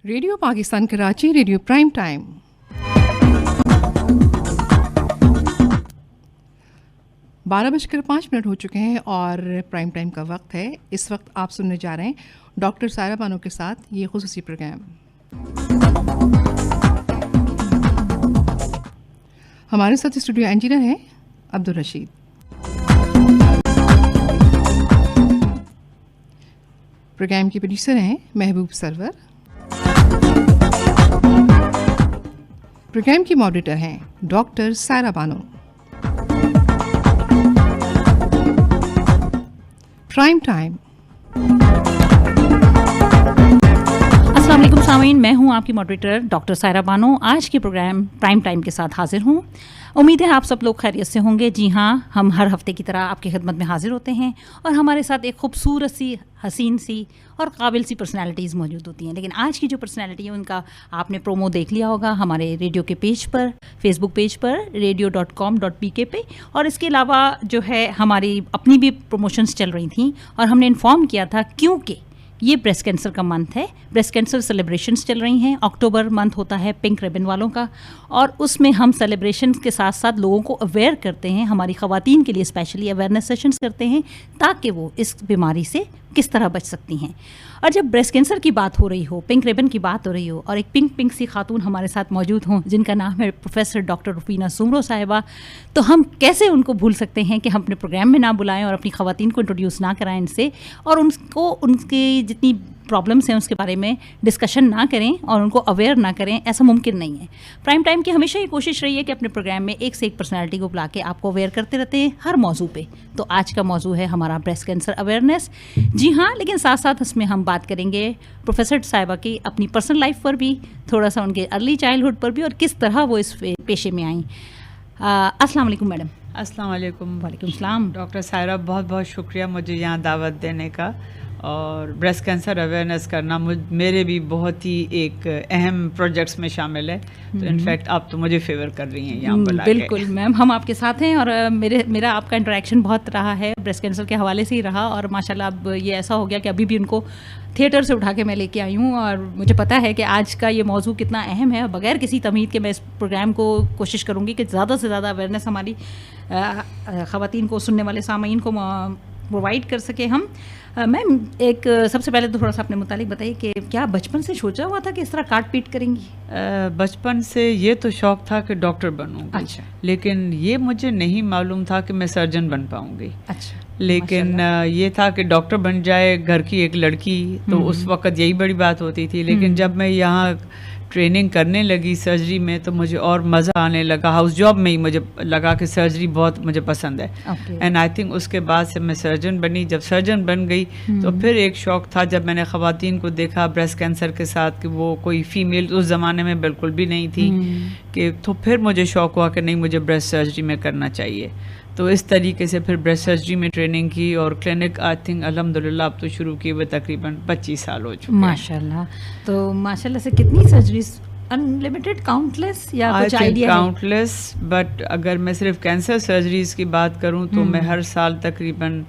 Radio Pakistan Karachi, radio prime time. बारह बजकर 5 minute हो चुके हैं और प्राइम टाइम का वक्त है। इस वक्त आप सुनने जा रहे हैं डॉक्टर सायरा बानो के साथ ये खुसूसी प्रोग्राम। हमारे साथ स्टूडियो इंजीनियर हैं अब्दुल रशीद। प्रोग्राम के प्रोड्यूसर हैं महबूब सरवर। प्रोग्राम की मॉडरेटर हैं doctor Saira Bano. Prime time. अस्सलाम वालेकुम सामीन, मैं हूं आपकी मॉडरेटर डॉक्टर सायरा बानो। आज के प्रोग्राम प्राइम टाइम के साथ हाजिर हूं। उम्मीद है आप सब लोग खैरियत से होंगे। जी हाँ, हम हर हफ्ते की तरह आपकी खिदमत में हाजिर होते हैं और हमारे साथ एक खूबसूरत सी, हसीन सी और काबिल सी पर्सनैलिटीज़ मौजूद होती हैं। लेकिन आज की जो पर्सनैलिटी है उनका आपने प्रोमो देख लिया होगा हमारे रेडियो के पेज पर, फेसबुक पेज पर radio.com.pk पे, और इसके अलावा जो है हमारी अपनी भी प्रमोशंस चल रही थी और हमने इन्फॉर्म किया था क्योंकि ये ब्रेस्ट कैंसर का मंथ है। ब्रेस्ट कैंसर सेलिब्रेशंस चल रही हैं। अक्टूबर मंथ होता है पिंक रिबन वालों का, और उसमें हम सेलिब्रेशंस के साथ साथ लोगों को अवेयर करते हैं, हमारी ख़वातीन के लिए स्पेशली अवेयरनेस सेशंस करते हैं ताकि वो इस बीमारी से किस तरह बच सकती हैं। और जब ब्रेस्ट कैंसर की बात हो रही हो, पिंक रिबन की बात हो रही हो, और एक पिंक सी खातून हमारे साथ मौजूद हों जिनका नाम है प्रोफेसर डॉक्टर रुफीना सुमरो साहिबा, तो हम कैसे उनको भूल सकते हैं कि हम अपने प्रोग्राम में ना बुलाएं और अपनी ख़वातीन को इंट्रोड्यूस ना कराएं इनसे, और उनको उनकी जितनी प्रॉब्लम्स हैं उसके बारे में डिस्कशन ना करें और उनको अवेयर ना करें, ऐसा मुमकिन नहीं है। प्राइम टाइम की हमेशा ये कोशिश रही है कि अपने प्रोग्राम में एक से एक पर्सनालिटी को बुला के आपको अवेयर करते रहते हैं हर मौजू पे। तो आज का मौजू है हमारा ब्रेस्ट कैंसर अवेयरनेस। जी हाँ, लेकिन साथ साथ इसमें हम बात करेंगे प्रोफेसर साहिबा की अपनी पर्सनल लाइफ पर भी, थोड़ा सा उनके अर्ली चाइल्डहुड पर भी, और किस तरह वो इस पेशे में आई। अस्सलाम वालेकुम मैडम। अस्सलाम वालेकुम। वालेकुम सलाम। डॉक्टर सायरा, बहुत बहुत शुक्रिया मुझे यहाँ दावत देने का, और ब्रेस्ट कैंसर अवेयरनेस करना मेरे भी बहुत ही एक अहम प्रोजेक्ट्स में शामिल है। तो इनफैक्ट आप तो मुझे फेवर कर रही हैं यहाँ बुला के। बिल्कुल मैम, हम आपके साथ हैं, और मेरा आपका इंटरेक्शन बहुत रहा है, ब्रेस्ट कैंसर के हवाले से ही रहा, और माशाल्लाह अब ये ऐसा हो गया कि अभी भी उनको थिएटर से उठा के मैं लेके आई हूँ, और मुझे पता है कि आज का ये मौजू कितना अहम है। बगैर किसी तमीद के मैं इस प्रोग्राम को कोशिश करूँगी कि ज़्यादा से ज़्यादा अवेयरनेस हमारी ख़वातीन को, सुनने वाले सामीन को प्रोवाइड कर सके हम। मैम, एक सबसे पहले तो थोड़ा सा अपने मुतालिक बताइए कि क्या बचपन से सोचा हुआ था कि इस तरह काट पीट करेंगी? बचपन से ये तो शौक़ था कि डॉक्टर बनूंगी। अच्छा। लेकिन ये मुझे नहीं मालूम था कि मैं सर्जन बन पाऊंगी। अच्छा। लेकिन ये था कि डॉक्टर बन जाए घर की एक लड़की, तो उस वक्त यही बड़ी बात होती थी। लेकिन जब मैं यहाँ ट्रेनिंग करने लगी सर्जरी में तो मुझे और मज़ा आने लगा। हाउस जॉब में ही मुझे लगा कि सर्जरी बहुत मुझे पसंद है, एंड आई थिंक उसके बाद से मैं सर्जन बनी। जब सर्जन बन गई तो फिर एक शौक़ था, जब मैंने ख़वातीन को देखा ब्रेस्ट कैंसर के साथ कि वो कोई फ़ीमेल उस ज़माने में बिल्कुल भी नहीं थी, कि तो फिर मुझे शौक़ हुआ कि नहीं, मुझे ब्रेस्ट सर्जरी में करना चाहिए। तो इस तरीके से फिर ब्रेस्ट सर्जरी में ट्रेनिंग की, और क्लिनिक आई थिंक अल्हम्दुलिल्लाह अब तो शुरू किए हुए तकरीबन 25 साल हो चुके हैं। माशाल्लाह। तो माशाल्लाह से कितनी सर्जरीज? अनलिमिटेड, काउंटलेस, या कुछ आइडिया? काउंटलेस, बट अगर मैं सिर्फ कैंसर सर्जरीज की बात करूं तो मैं हर साल तकरीबन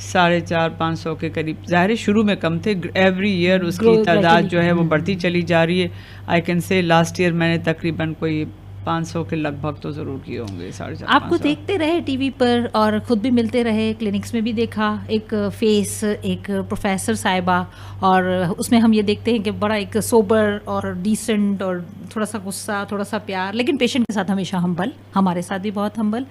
450-500 के करीब, ज़ाहिर शुरू में कम थे, एवरी ईयर उसकी तादाद जो है वो बढ़ती चली जा रही है। I can say last year मैंने तकरीबन कोई 500 के लगभग तो ज़रूर किए होंगे। 450। आपको देखते रहे टीवी पर और ख़ुद भी मिलते रहे, क्लिनिक्स में भी देखा एक फेस, एक प्रोफेसर साहिबा, और उसमें हम ये देखते हैं कि बड़ा एक सोबर और डिसेंट और थोड़ा सा गुस्सा, थोड़ा सा प्यार, लेकिन पेशेंट के साथ हमेशा हम्बल, हमारे साथ भी बहुत हम्बल।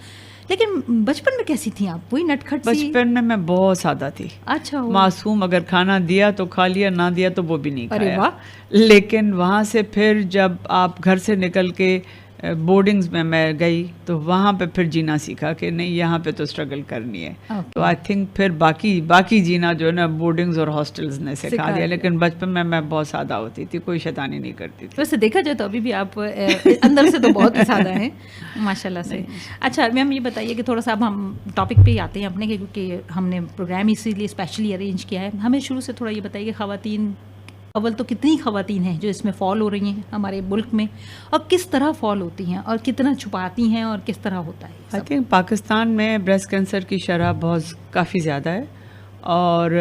लेकिन बचपन में कैसी थी आप? वही नटखट सी? बचपन में मैं बहुत सादा थी। अच्छा। मासूम, अगर खाना दिया तो खा लिया, ना दिया तो वो भी नहीं खाया। अरे वाह। लेकिन वहाँ से फिर जब आप घर से निकल के बोर्डिंग्स में मैं गई तो वहाँ पे फिर जीना सीखा कि नहीं, यहाँ पे तो स्ट्रगल करनी है। तो आई थिंक फिर बाकी जीना जो है ना बोर्डिंग्स और हॉस्टल्स ने सिखा दिया। लेकिन बचपन में मैं बहुत सादा होती थी, कोई शैतानी नहीं करती थी। वैसे देखा जाए तो अभी भी आप अंदर से तो बहुत ही सादा हैं माशाल्लाह से। अच्छा मैम, ये बताइए कि थोड़ा सा अब हम टॉपिक पे ही आते हैं अपने, क्योंकि हमने प्रोग्राम इसीलिए स्पेशली अरेंज किया है। हमें शुरू से थोड़ा ये बताइए कि ख़वातीन अव्वल तो कितनी ख़वातीन हैं जो इसमें फॉल हो रही हैं हमारे मुल्क में, और किस तरह फॉल होती हैं और कितना छुपाती हैं और किस तरह होता है? आई थिंक पाकिस्तान में ब्रेस्ट कैंसर की शरह बहुत काफ़ी ज़्यादा है, और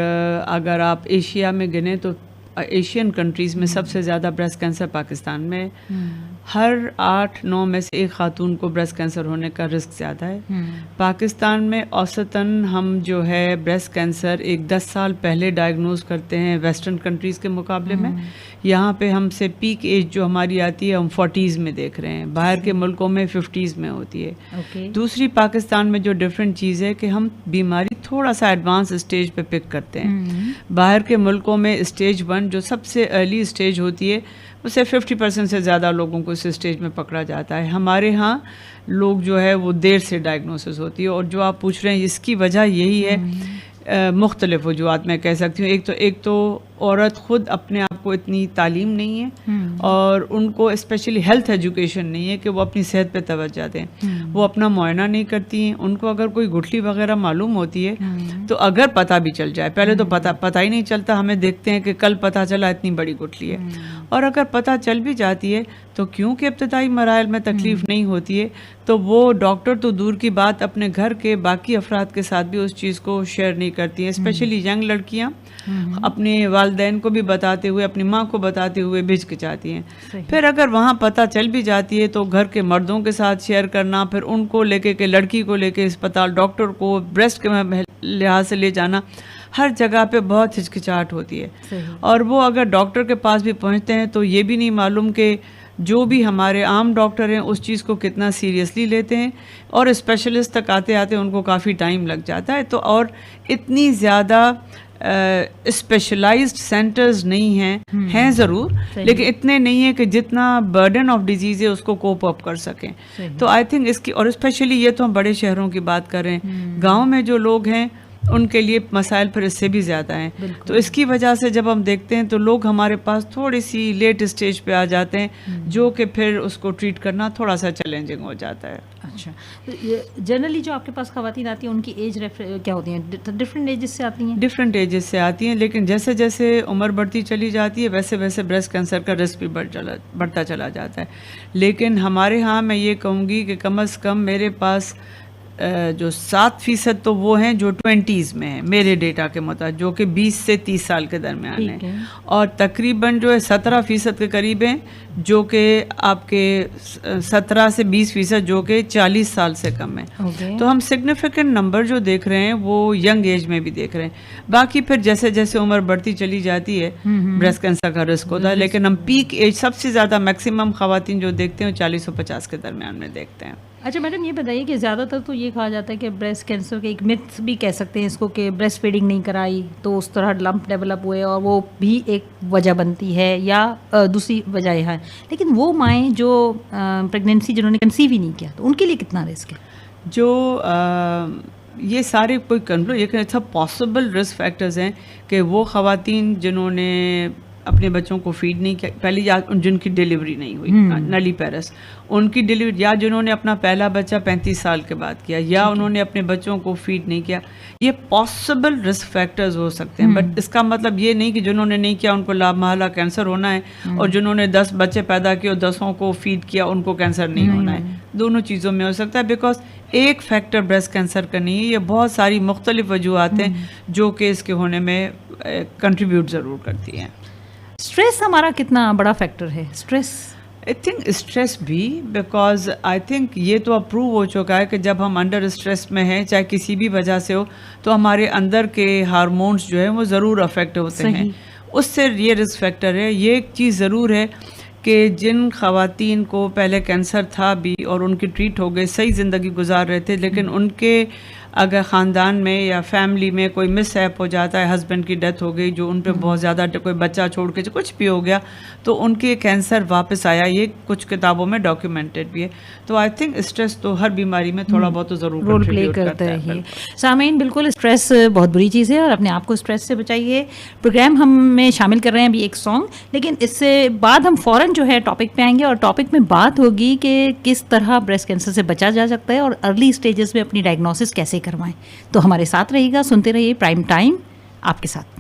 अगर आप एशिया में गिने तो एशियन कंट्रीज़ में सबसे ज़्यादा ब्रेस्ट कैंसर पाकिस्तान में है। हर 8-9 में से एक खातून को ब्रेस्ट कैंसर होने का रिस्क ज़्यादा है। पाकिस्तान में औसतन हम जो है ब्रेस्ट कैंसर 10 साल पहले डायग्नोज करते हैं वेस्टर्न कंट्रीज़ के मुकाबले में। यहाँ पे हमसे पीक एज जो हमारी आती है हम 40s में देख रहे हैं, बाहर के मुल्कों में 50s में होती है। दूसरी पाकिस्तान में जो डिफरेंट चीज़ है कि हम बीमारी थोड़ा सा एडवांस स्टेज पे पिक करते हैं। बाहर के मुल्कों में स्टेज 1 जो सबसे अर्ली स्टेज होती है उसे 50% से ज़्यादा लोगों को इस स्टेज में पकड़ा जाता है। हमारे यहाँ लोग जो है वो देर से डायग्नोसिस होती है, और जो आप पूछ रहे हैं इसकी वजह यही है, मुख्तलिफ वजूहात मैं कह सकती हूँ। एक तो औरत खुद अपने आप को इतनी तालीम नहीं है और उनको स्पेशली हेल्थ एजुकेशन नहीं है कि वो अपनी सेहत पे तवज्जो दें। वो अपना मुआयना नहीं करती हैं। उनको अगर कोई गुठली वगैरह मालूम होती है तो अगर पता भी चल जाए, पहले तो पता ही नहीं चलता, हमें देखते हैं कि कल पता चला इतनी बड़ी गुठली है, और अगर पता चल भी जाती है तो क्योंकि इब्तदाई मराइल में तकलीफ नहीं होती है तो वो डॉक्टर तो दूर की बात अपने घर के बाकी अफराद के साथ भी उस चीज़ को शेयर नहीं करती हैं। स्पेशली यंग लड़कियां अपने वालिदैन को भी बताते हुए, अपनी माँ को बताते हुए हिचकिचाती हैं। फिर अगर वहाँ पता चल भी जाती है तो घर के मर्दों के साथ शेयर करना, फिर उनको लेके के लड़की को लेके अस्पताल डॉक्टर को ब्रेस्ट के लिहाज से ले जाना, हर जगह पे बहुत हिचकिचाहट होती है। और वो अगर डॉक्टर के पास भी पहुँचते हैं तो ये भी नहीं मालूम कि जो भी हमारे आम डॉक्टर हैं उस चीज़ को कितना सीरियसली लेते हैं, और स्पेशलिस्ट तक आते आते उनको काफ़ी टाइम लग जाता है। तो और इतनी ज़्यादा स्पेशलाइज्ड सेंटर्स नहीं हैं ज़रूर, लेकिन इतने नहीं है कि जितना बर्डन ऑफ डिजीज़ है उसको कोप अप कर सकें। तो आई थिंक इसकी, और स्पेशली ये तो हम बड़े शहरों की बात कर रहे हैं, गाँव में जो लोग हैं उनके लिए मसाइल फिर इससे भी ज़्यादा हैं। तो इसकी वजह से जब हम देखते हैं तो लोग हमारे पास थोड़ी सी लेट स्टेज पे आ जाते हैं, जो कि फिर उसको ट्रीट करना थोड़ा सा चैलेंजिंग हो जाता है। अच्छा, तो जनरली जो आपके पास खवातीन आती हैं उनकी एज क्या होती हैं? डिफरेंट एजेस से आती हैं? डिफरेंट एजेस से आती हैं, लेकिन जैसे जैसे उम्र बढ़ती चली जाती है वैसे वैसे ब्रेस्ट कैंसर का रिस्क भी बढ़ता चला जाता है। लेकिन हमारे यहाँ मैं ये कहूँगी कि कम अज़ कम मेरे पास जो 7% तो वो हैं जो 20s में हैं मेरे डेटा के मुताबिक, जो कि 20 से 30 साल के दरमियान हैं, और तकरीबन जो है 17% के करीब हैं जो कि आपके 17 से 20% जो कि 40 साल से कम है। तो हम सिग्निफिकेंट नंबर जो देख रहे हैं वो यंग एज में भी देख रहे हैं। बाकी फिर जैसे जैसे उम्र बढ़ती चली जाती है ब्रेस्ट कैंसर का रिस्क होता है, लेकिन हम पीक एज सबसे ज़्यादा मैक्सिमम खवातीन जो देखते हैं 40 और 50 के दरमियान में देखते हैं। अच्छा मैडम, ये बताइए कि ज़्यादातर तो ये कहा जाता है कि ब्रेस्ट कैंसर के एक मिथ भी कह सकते हैं इसको कि ब्रेस्ट फीडिंग नहीं कराई तो उस तरह लंप डेवलप हुए, और वो भी एक वजह बनती है, या दूसरी वजह यह है। लेकिन वो माएँ जो प्रेगनेंसी जिन्होंने कंसीव ही नहीं किया तो उनके लिए कितना रिस्क है? जो ये सारे कोई कंक्लूजन सब पॉसिबल रिस्क फैक्टर्स हैं कि वो खवातीन जिन्होंने अपने बच्चों को फीड नहीं किया, पहले या जिनकी डिलीवरी नहीं हुई नली पेरस, उनकी डिलीवरी, या जिन्होंने अपना पहला बच्चा 35 साल के बाद किया, या उन्होंने अपने बच्चों को फीड नहीं किया, ये पॉसिबल रिस्क फैक्टर्स हो सकते हैं। बट इसका मतलब ये नहीं कि जिन्होंने नहीं किया उनको लामहला कैंसर होना है, और जिन्होंने 10 बच्चे पैदा किए और 10 को फीड किया उनको कैंसर नहीं होना है। दोनों चीज़ों में हो सकता है, बिकॉज एक फैक्टर ब्रेस्ट कैंसर का नहीं है, ये बहुत सारी मुख्तलिफ वजूहात हैं जो कि इसके होने में कंट्रीब्यूट ज़रूर करती हैं। स्ट्रेस हमारा कितना बड़ा फैक्टर है? स्ट्रेस, आई थिंक स्ट्रेस भी, बिकॉज आई थिंक ये तो अप्रूव हो चुका है कि जब हम अंडर स्ट्रेस में हैं, चाहे किसी भी वजह से हो, तो हमारे अंदर के हार्मोन्स जो है वो ज़रूर अफेक्ट होते हैं। उससे ये रिस्क फैक्टर है। ये एक चीज़ ज़रूर है कि जिन खवातीन को पहले कैंसर था भी और उनकी ट्रीट हो गए, सही ज़िंदगी गुजार रहे थे, लेकिन उनके अगर ख़ानदान में या फैमिली में कोई मिसहैप हो जाता है, हस्बैंड की डेथ हो गई, जो उन पे बहुत ज़्यादा, कोई बच्चा छोड़ के कुछ भी हो गया, तो उनके कैंसर वापस आया। ये कुछ किताबों में डॉक्यूमेंटेड भी है। तो आई थिंक स्ट्रेस तो हर बीमारी में थोड़ा बहुत तो ज़रूर रोल प्ले करता है। सामीन, बिल्कुल स्ट्रेस बहुत बुरी चीज़ है और अपने आप को स्ट्रेस से बचाइए। प्रोग्राम हम में शामिल कर रहे हैं अभी एक सॉन्ग, लेकिन इससे बाद हम फ़ौरन जो है टॉपिक पे आएंगे, और टॉपिक में बात होगी कि किस तरह ब्रेस्ट कैंसर से बचा जा सकता है और अर्ली स्टेजेस में अपनी डायग्नोसिस कैसे करवाएं। तो हमारे साथ रहिएगा, सुनते रहिए प्राइम टाइम आपके साथ।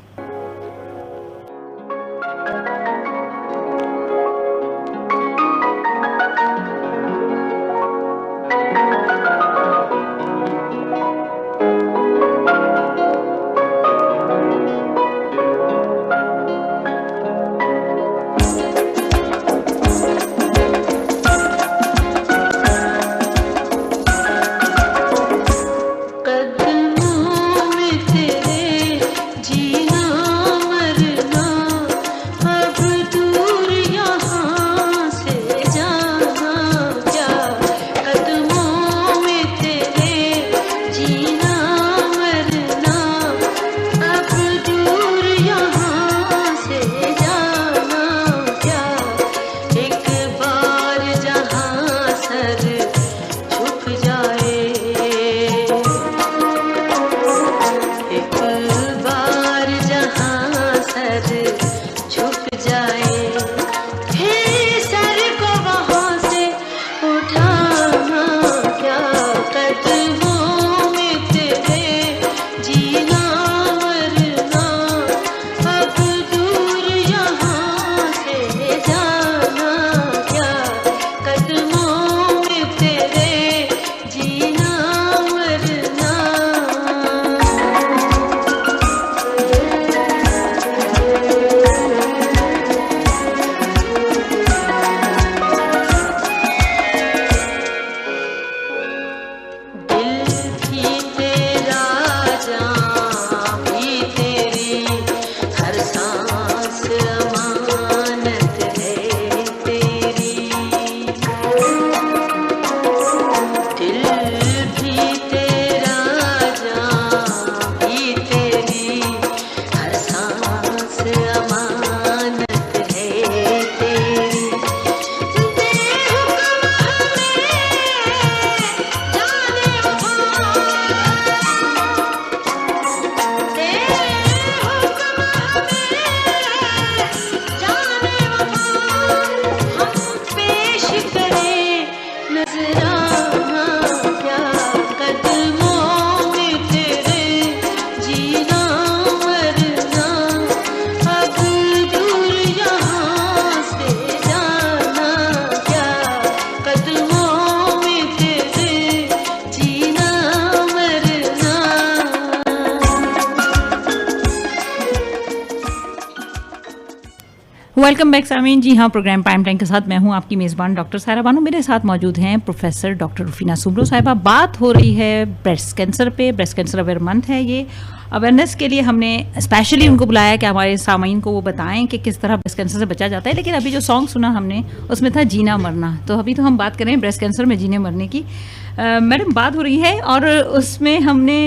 अमानत है तेरी, दिल भी तेरा जान भी तेरी, हर सांस अमानत है तेरी। वेलकम बैक सामीन। जी हाँ, प्रोग्राम प्राइम टाइम के साथ मैं हूँ आपकी मेज़बान डॉक्टर सायरा बानो। मेरे साथ मौजूद हैं प्रोफेसर डॉक्टर रुफीना सुमरो साहिबा। बात हो रही है ब्रेस्ट कैंसर पे। ब्रेस्ट कैंसर अवेयर मंथ है। ये अवेयरनेस के लिए हमने स्पेशली उनको बुलाया कि हमारे सामीन को वो बताएं कि किस तरह ब्रेस्ट कैंसर से बचा जाता है। लेकिन अभी जो सॉन्ग सुना हमने उसमें था जीना मरना, तो अभी तो हम बात करें ब्रेस्ट कैंसर में जीने मरने की। मैडम बात हो रही है और उसमें हमने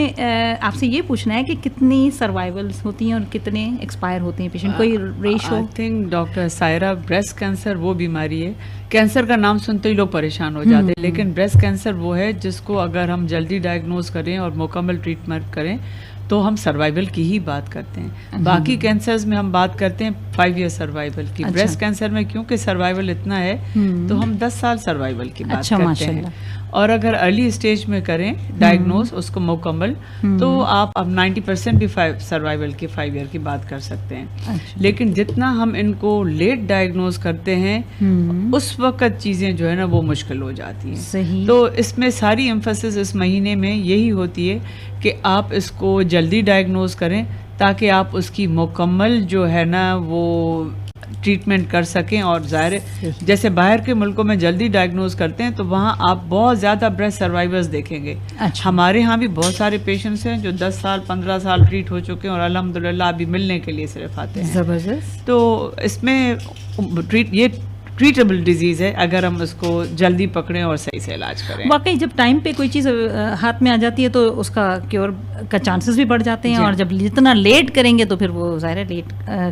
आपसे ये पूछना है कि कितनी सर्वाइवल्स होती हैं और कितने एक्सपायर होते हैं पेशेंट, कोई ratio? I think doctor Saira, breast cancer वो बीमारी है, कैंसर का नाम सुनते ही लोग परेशान हो जाते हैं, लेकिन ब्रेस्ट कैंसर वो है जिसको अगर हम जल्दी डायग्नोज करें और मुकम्मल ट्रीटमेंट करें तो हम सर्वाइवल की ही बात करते हैं। बाकी कैंसर्स में हम बात करते हैं 5 ईयर सर्वाइवल की। ब्रेस्ट कैंसर में क्योंकि सर्वाइवल इतना है तो हम 10 साल सर्वाइवल की बात करते हैं। और अगर अर्ली स्टेज में करें डायग्नोज उसको मुकम्मल, तो आप अब 90% भी सर्वाइवल की 5 ईयर की बात कर सकते हैं। लेकिन जितना हम इनको लेट डायग्नोज करते हैं उस वक्त चीज़ें जो है ना वो मुश्किल हो जाती हैं। सही। तो इसमें सारी एम्फेसिस इस महीने में यही होती है कि आप इसको जल्दी डायग्नोज करें ताकि आप उसकी मुकम्मल जो है ना वो ट्रीटमेंट कर सकें। और ज़ाहिर जैसे बाहर के मुल्कों में जल्दी डायग्नोज करते हैं तो वहाँ आप बहुत ज़्यादा ब्रेस्ट सर्वाइवर्स देखेंगे। अच्छा। हमारे यहाँ भी बहुत सारे पेशेंट्स हैं जो 10 साल 15 साल ट्रीट हो चुके हैं और अल्हम्दुलिल्लाह अभी मिलने के लिए सिर्फ आते हैं। ज़बरदस्त। तो इसमें ये ट्रीटेबल डिजीज़ है अगर हम इसको जल्दी पकड़ें और सही से इलाज करें। वाकई जब टाइम पे कोई चीज़ हाथ में आ जाती है तो उसका क्योर का चांसेस भी बढ़ जाते हैं, और जब जितना लेट करेंगे तो फिर वो ज़ाहिर है लेट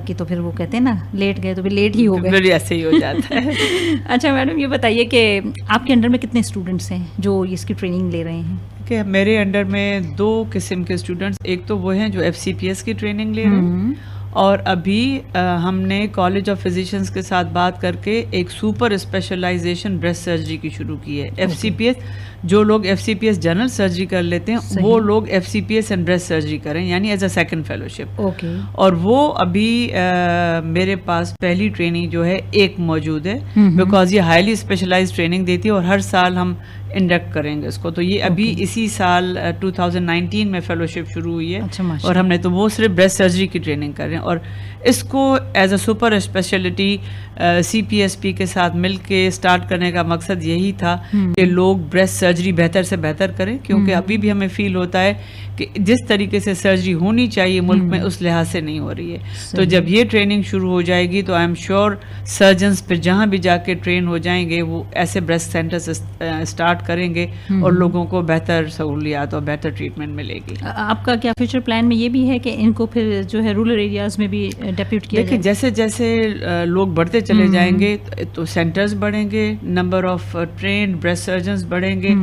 की तो फिर वो कहते हैं ना लेट गए तो फिर लेट ही हो गए, ऐसे ही हो जाता है। अच्छा मैडम ये बताइए कि आपके अंडर में कितने स्टूडेंट्स हैं जो इसकी ट्रेनिंग ले रहे हैं? कि मेरे अंडर में 2 किस्म के स्टूडेंट्स, एक तो वो हैं जो FCPS की ट्रेनिंग ले रहे हैं और अभी हमने कॉलेज ऑफ फिजिशियंस के साथ बात करके एक सुपर स्पेशलाइजेशन ब्रेस्ट सर्जरी की शुरू की है। FCPS जो लोग FCPS जनरल सर्जरी कर लेते हैं वो लोग FCPS एंड ब्रेस्ट सर्जरी करें, यानी as a second fellowship. Okay. और वो अभी मेरे पास पहली ट्रेनिंग जो है एक मौजूद है, बिकॉज ये हाईली स्पेशलाइज्ड ट्रेनिंग देती है और हर साल हम इंडक्ट करेंगे इसको। तो ये अभी इसी साल 2019 में फेलोशिप शुरू हुई है। अच्छा, और हमने तो वो सिर्फ ब्रेस्ट सर्जरी की ट्रेनिंग कर रहे हैं और इसको as a super speciality CPSP के साथ मिलके स्टार्ट करने का मकसद यही था कि लोग ब्रेस्ट सर्जरी बेहतर से बेहतर करें, क्योंकि अभी भी हमें फील होता है कि जिस तरीके से सर्जरी होनी चाहिए मुल्क में उस लिहाज से नहीं हो रही है। तो जब ये ट्रेनिंग शुरू हो जाएगी तो आई एम श्योर सर्जन्स फिर जहाँ भी जाके ट्रेन हो जाएंगे वो ऐसे ब्रेस्ट सेंटर्स स्टार्ट करेंगे और लोगों को बेहतर सहूलियात और बेहतर ट्रीटमेंट मिलेगी। आपका क्या फ्यूचर प्लान में ये भी है कि इनको फिर जो है रूरल एरियाज में भी डेप्यूट किया देखिए जैसे जैसे लोग बढ़ते चले जाएंगे तो सेंटर्स बढ़ेंगे, number of trained breast surgeons बढ़ेंगे,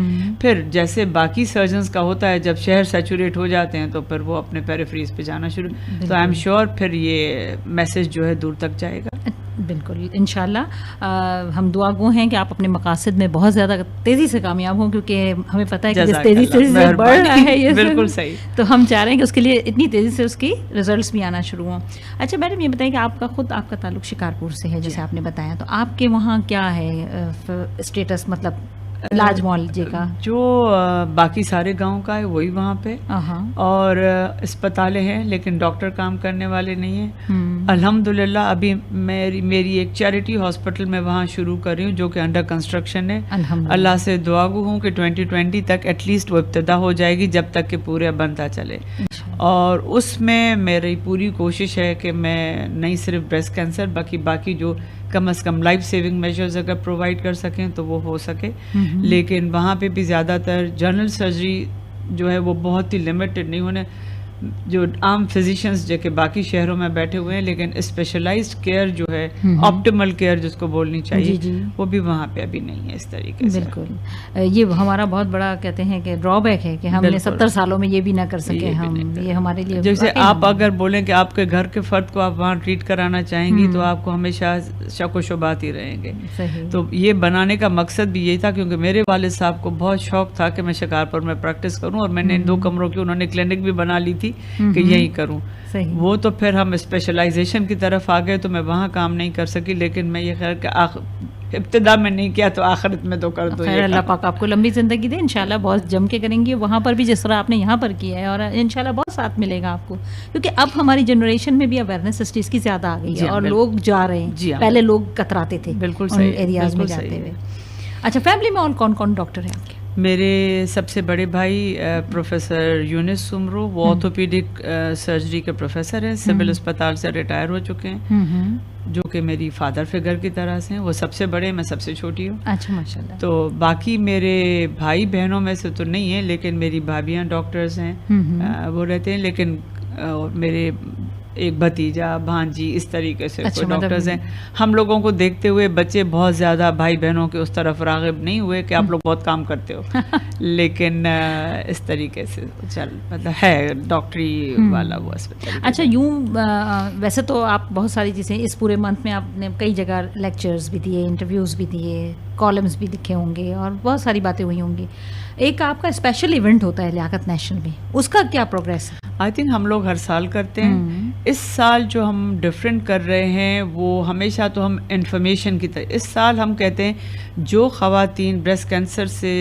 फिर जैसे बाकी सर्जन्स का होता है जब शहर सैचुरेट हो जाते हैं तो फिर वो अपने पेरिफेरीज पे जाना शुरू। तो आई एम श्योर फिर ये मैसेज जो है दूर तक जाएगा। बिल्कुल इंशाल्लाह। हम दुआ गो हैं कि आप अपने मकासद में बहुत ज़्यादा तेज़ी से कामयाब हों, क्योंकि हमें पता है कि जिस तेज़ी से बढ़ रहा है ये बिल्कुल सही, तो हम चाह रहे हैं कि उसके लिए इतनी तेज़ी से उसकी रिजल्ट्स भी आना शुरू हों। अच्छा मैडम ये बताइए कि आपका ताल्लुक शिकारपुर से है जैसे आपने बताया, तो आपके वहाँ क्या है स्टेटस, मतलब लाज मौलजे का जो बाकी सारे गांव का है वही वहाँ पे, और अस्पतालें हैं लेकिन डॉक्टर काम करने वाले नहीं हैं। अल्हम्दुलिल्लाह अभी मेरी एक चैरिटी हॉस्पिटल में वहाँ शुरू कर रही हूँ जो कि अंडर कंस्ट्रक्शन है। अल्लाह से दुआ गो हूँ कि 2020 तक एटलीस्ट वो इब्तिदा हो जाएगी, जब तक कि पूरे बनता चले। और उसमें मेरी पूरी कोशिश है कि मैं नहीं सिर्फ ब्रेस्ट कैंसर बाकी जो कम से कम लाइफ सेविंग मेजर्स अगर प्रोवाइड कर सकें तो वो हो सके। लेकिन वहाँ पे भी ज़्यादातर जनरल सर्जरी जो है वो बहुत ही लिमिटेड, नहीं होने जो आम फिजिशियंस जो कि बाकी शहरों में बैठे हुए हैं, लेकिन स्पेशलाइज्ड केयर जो है, ऑप्टिमल केयर जिसको बोलनी चाहिए, जी। वो भी वहाँ पे अभी नहीं है इस तरीके से। बिल्कुल, ये हमारा बहुत बड़ा कहते हैं कि ड्रॉबैक है कि हमने 70 सालों में ये भी ना कर सके हम, ये हमारे लिए जैसे आप अगर बोलें कि आपके घर के फर्द को आप वहाँ ट्रीट कराना चाहेंगी तो आपको हमेशा शक व शुबात ही रहेंगे। सही। तो ये बनाने का मकसद भी यही था, क्योंकि मेरे वालिद साहब को बहुत शौक था कि मैं शिकारपुर में प्रैक्टिस करूं, और मैंने 2 कमरों की उन्होंने क्लिनिक भी बना ली थी कि यही करूं। सही। वो तो फिर हम स्पेशलाइजेशन की तरफ आ गए तो मैं वहाँ काम नहीं कर सकी, लेकिन मैं ये खैर कि इब्तिदा में नहीं किया तो आखिरत में तो कर दो। खैर अल्लाह पाक आपको लंबी ज़िंदगी दे, इंशाल्लाह बहुत जम के करेंगे वहाँ पर भी जिस तरह आपने यहाँ पर किया है, और इंशाल्लाह बहुत साथ मिलेगा आपको, क्योंकि अब हमारी जनरेशन में भी अवेयरनेस इस चीज़ की ज़्यादा आ गई है और लोग जा रहे हैं। पहले लोग कतराते थे बिल्कुल सही एरियाज में जाते हुए। अच्छा, फैमिली में और कौन कौन डॉक्टर हैं आपके? मेरे सबसे बड़े भाई प्रोफेसर यूनिस सुमरो, वो ऑर्थोपीडिक सर्जरी के प्रोफेसर हैं, सिविल अस्पताल से रिटायर हो चुके हैं, जो कि मेरी फादर फिगर की तरह से हैं। वो सबसे बड़े, मैं सबसे छोटी हूँ। अच्छा, माशाल्लाह। तो बाकी मेरे भाई बहनों में से तो नहीं है, लेकिन मेरी भाभियाँ डॉक्टर्स हैं, वो रहते हैं। लेकिन मेरे एक भतीजा, भांजी, इस तरीके से अच्छा, कोई डॉक्टर्स हैं। हम लोगों को देखते हुए बच्चे बहुत ज़्यादा भाई बहनों के उस तरफ राग़िब नहीं हुए कि आप लोग बहुत काम करते हो, लेकिन इस तरीके से चल मतलब है डॉक्टरी वाला वो अस्पताल। अच्छा, यूँ वैसे तो आप बहुत सारी चीज़ें इस पूरे मंथ में आपने कई जगह लेक्चर्स भी दिए, इंटरव्यूज़ भी दिए, कॉलम्स भी लिखे होंगे और बहुत सारी बातें हुई होंगी। एक आपका स्पेशल इवेंट होता है लियाकत नेशनल में, उसका क्या प्रोग्रेस है? आई थिंक हम लोग हर साल करते हैं। इस साल जो हम डिफरेंट कर रहे हैं वो हमेशा तो हम इंफॉर्मेशन की तरह, इस साल हम कहते हैं जो ख़वातीन ब्रेस्ट कैंसर से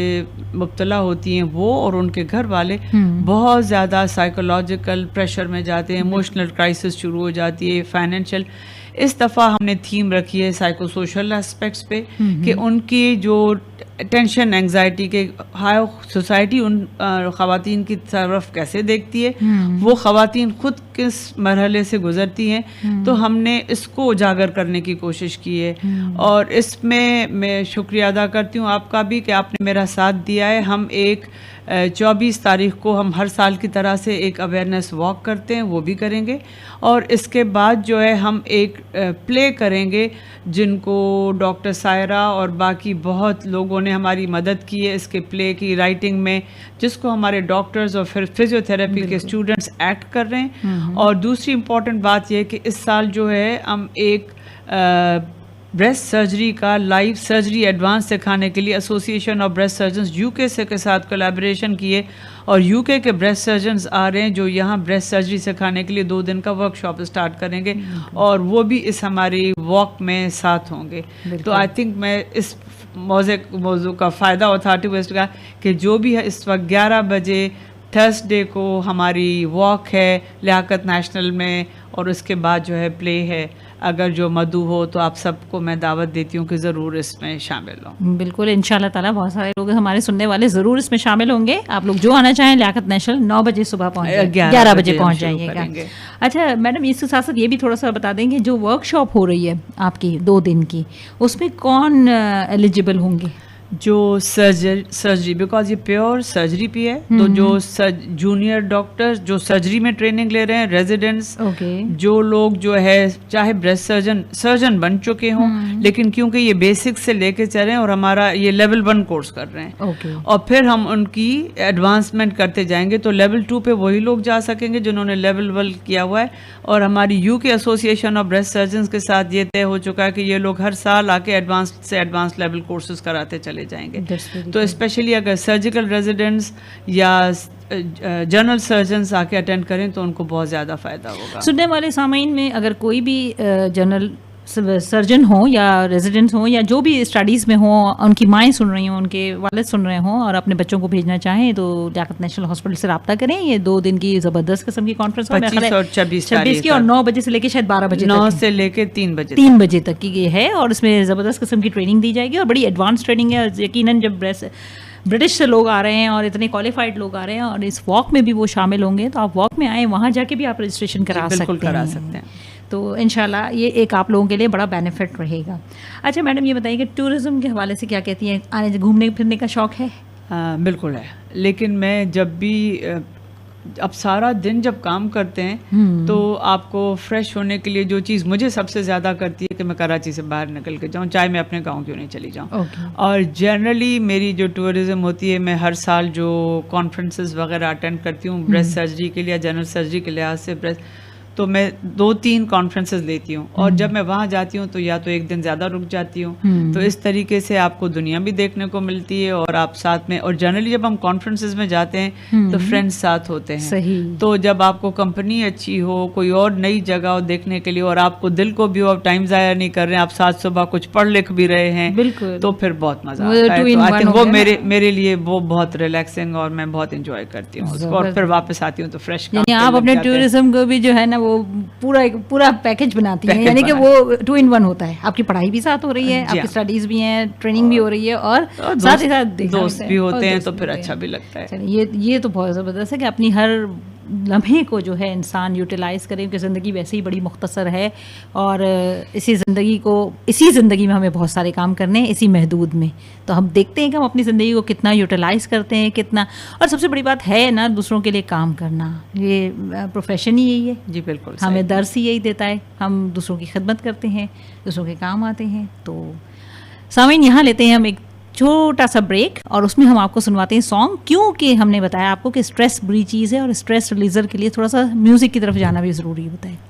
मुब्तला होती हैं वो और उनके घर वाले बहुत ज़्यादा साइकोलॉजिकल प्रेशर में जाते हैं, इमोशनल क्राइसिस शुरू हो जाती है, फाइनेंशियल। इस दफ़ा हमने थीम रखी है साइको सोशल एस्पेक्ट्स पे कि उनकी जो टेंशन एंग्जाइटी के हाई सोसाइटी उन ख़वातीन की तरफ कैसे देखती है, वो ख़वातीन खुद किस मरहले से गुज़रती हैं, तो हमने इसको उजागर करने की कोशिश की है। और इसमें मैं शुक्रिया अदा करती हूँ आपका भी कि आपने मेरा साथ दिया है। हम एक 24 तारीख को हम हर साल की तरह से एक अवेयरनेस वॉक करते हैं, वो भी करेंगे। और इसके बाद जो है हम एक प्ले करेंगे जिनको डॉक्टर सायरा और बाकी बहुत लोगों ने हमारी मदद की है इसके प्ले की राइटिंग में, जिसको हमारे डॉक्टर्स और फिर फिजियोथेरेपी के स्टूडेंट्स एक्ट कर रहे हैं। और दूसरी इम्पॉर्टेंट बात यह है कि इस साल जो है हम एक ब्रेस्ट सर्जरी का लाइव सर्जरी एडवांस सिखाने के लिए association of breast surgeons UK से के साथ कोलैबोरेशन किए, और यूके के ब्रेस्ट सर्जन्स आ रहे हैं जो यहाँ ब्रेस्ट सर्जरी सिखाने के लिए 2 दिन का वर्कशॉप स्टार्ट करेंगे, और वो भी इस हमारी वॉक में साथ होंगे। तो आई थिंक मैं इस मौजू का फ़ायदा उठाते हुए इसका कि जो भी है इस वक्त 11 बजे थर्सडे को हमारी वॉक है लियाकत नेशनल में, और उसके बाद जो है प्ले है। अगर जो मधु हो तो आप सबको मैं दावत देती हूँ कि ज़रूर इसमें शामिल हो। बिल्कुल, इंशाल्लाह ताला बहुत सारे लोग हमारे सुनने वाले ज़रूर इसमें शामिल होंगे। आप लोग जो आना चाहें लियाकत नेशनल 9 बजे सुबह पहुँच 11 बजे पहुँच जाइएगा। अच्छा मैडम, इसके साथ साथ ये भी थोड़ा सा बता देंगे जो वर्कशॉप हो रही है आपकी 2 दिन की, उसमें कौन एलिजिबल होंगे? जो सर्जरी बिकॉज ये प्योर सर्जरी भी है, तो जो जूनियर डॉक्टर्स जो सर्जरी में ट्रेनिंग ले रहे हैं, रेजिडेंट्स, जो लोग जो है चाहे ब्रेस्ट सर्जन बन चुके हों, लेकिन क्योंकि ये बेसिक से लेके चल रहे हैं और हमारा ये लेवल 1 कोर्स कर रहे हैं, और फिर हम उनकी एडवांसमेंट करते जाएंगे, तो लेवल 2 पे वही लोग जा सकेंगे जिन्होंने लेवल 1 किया हुआ है। और हमारी UK association of breast surgeons के साथ ये तय हो चुका है कि ये लोग हर साल आके एडवांस से एडवांस लेवल कोर्सेज कराते चले जाएंगे। तो स्पेशली अगर सर्जिकल रेजिडेंट्स या जनरल सर्जन्स आके अटेंड करें तो उनको बहुत ज़्यादा फ़ायदा होगा। सुनने वाले सामीन में अगर कोई भी जनरल सर्जन हो या रेजिडेंट्स हो या जो भी स्टडीज़ में हो, उनकी माएँ सुन रही हों, उनके वालिद सुन रहे हों और अपने बच्चों को भेजना चाहें तो लियाकत नेशनल हॉस्पिटल से रब्ता करें। ये 2 दिन की ज़बरदस्त किस्म की कॉन्फ्रेंस 25 और 26 की, और 9 बजे से लेकर शायद 12 बजे 9 से लेकर 3 बजे तक की ये है, और इसमें ज़बरदस्त किस्म की ट्रेनिंग दी जाएगी और बड़ी एडवांस ट्रेनिंग है। यकीनन जब ब्रिटिश से लोग आ रहे हैं और इतने क्वालिफाइड लोग आ रहे हैं और इस वॉक में भी वो शामिल होंगे, तो आप वॉक में आए, वहाँ जाके भी आप रजिस्ट्रेशन करा सकते हैं। तो इंशाल्लाह ये एक आप लोगों के लिए बड़ा बेनिफिट रहेगा। अच्छा मैडम, ये बताइए कि टूरिज़्म के हवाले से क्या कहती हैं, आने घूमने फिरने का शौक़ है? बिल्कुल है, लेकिन मैं जब भी अब सारा दिन जब काम करते हैं तो आपको फ्रेश होने के लिए जो चीज़ मुझे सबसे ज़्यादा करती है कि मैं कराची से बाहर निकल के जाऊँ, चाहे मैं अपने गांव क्यों नहीं चली जाऊँ। और जनरली मेरी जो टूरिज़्म होती है, मैं हर साल जो कॉन्फ्रेंसेस वगैरह अटेंड करती हूँ ब्रेस्ट सर्जरी के लिए, जनरल सर्जरी के लिहाज से ब्रेस्ट, तो मैं 2-3 कॉन्फ्रेंसेस लेती हूँ और जब मैं वहाँ जाती हूँ तो या तो एक दिन ज़्यादा रुक जाती हूँ। तो इस तरीके से आपको दुनिया भी देखने को मिलती है और आप साथ में, और जनरली जब हम कॉन्फ्रेंसेस में जाते हैं तो फ्रेंड्स साथ होते हैं। सही। तो जब आपको कंपनी अच्छी हो, कोई और नई जगह हो देखने के लिए और आपको दिल को भी हो, आप टाइम ज़ाया नहीं कर रहे हैं, आप साथ सुबह कुछ पढ़ लिख भी रहे हैं, बिल्कुल, तो फिर बहुत मज़ा आता है। तो आई थिंक वो मेरे लिए वो बहुत रिलैक्सिंग और मैं बहुत इंजॉय करती हूँ उसको, और फिर वापस आती हूँ तो फ्रेश। आप अपने टूरिज्म को भी जो है ना वो पूरा पैकेज बनाती हैं, यानी कि वो 2 in 1 होता है, आपकी पढ़ाई भी साथ हो रही है, आपकी स्टडीज भी हैं, ट्रेनिंग भी हो रही है और साथ ही साथ दोस्त भी होते हैं, तो फिर अच्छा भी लगता है। ये तो बहुत ज़बरदस्त है कि अपनी हर लम्हे को जो है इंसान यूटिलाइज़ करे, क्योंकि ज़िंदगी वैसे ही बड़ी मुख्तसर है और इसी ज़िंदगी में हमें बहुत सारे काम करने हैं, इसी महदूद में। तो हम देखते हैं कि हम अपनी ज़िंदगी को कितना यूटिलाइज़ करते हैं, कितना, और सबसे बड़ी बात है ना दूसरों के लिए काम करना, ये प्रोफेशन ही यही है। जी बिल्कुल, हमें दर्स ही यही देता है, हम दूसरों की खिदमत करते हैं, दूसरों के काम आते हैं। तो सामीन, यहाँ लेते हैं हम एक छोटा सा ब्रेक और उसमें हम आपको सुनवाते हैं सॉन्ग, क्योंकि हमने बताया आपको कि स्ट्रेस बुरी चीज़ है और स्ट्रेस रिलीजर के लिए थोड़ा सा म्यूज़िक की तरफ जाना भी ज़रूरी होता है।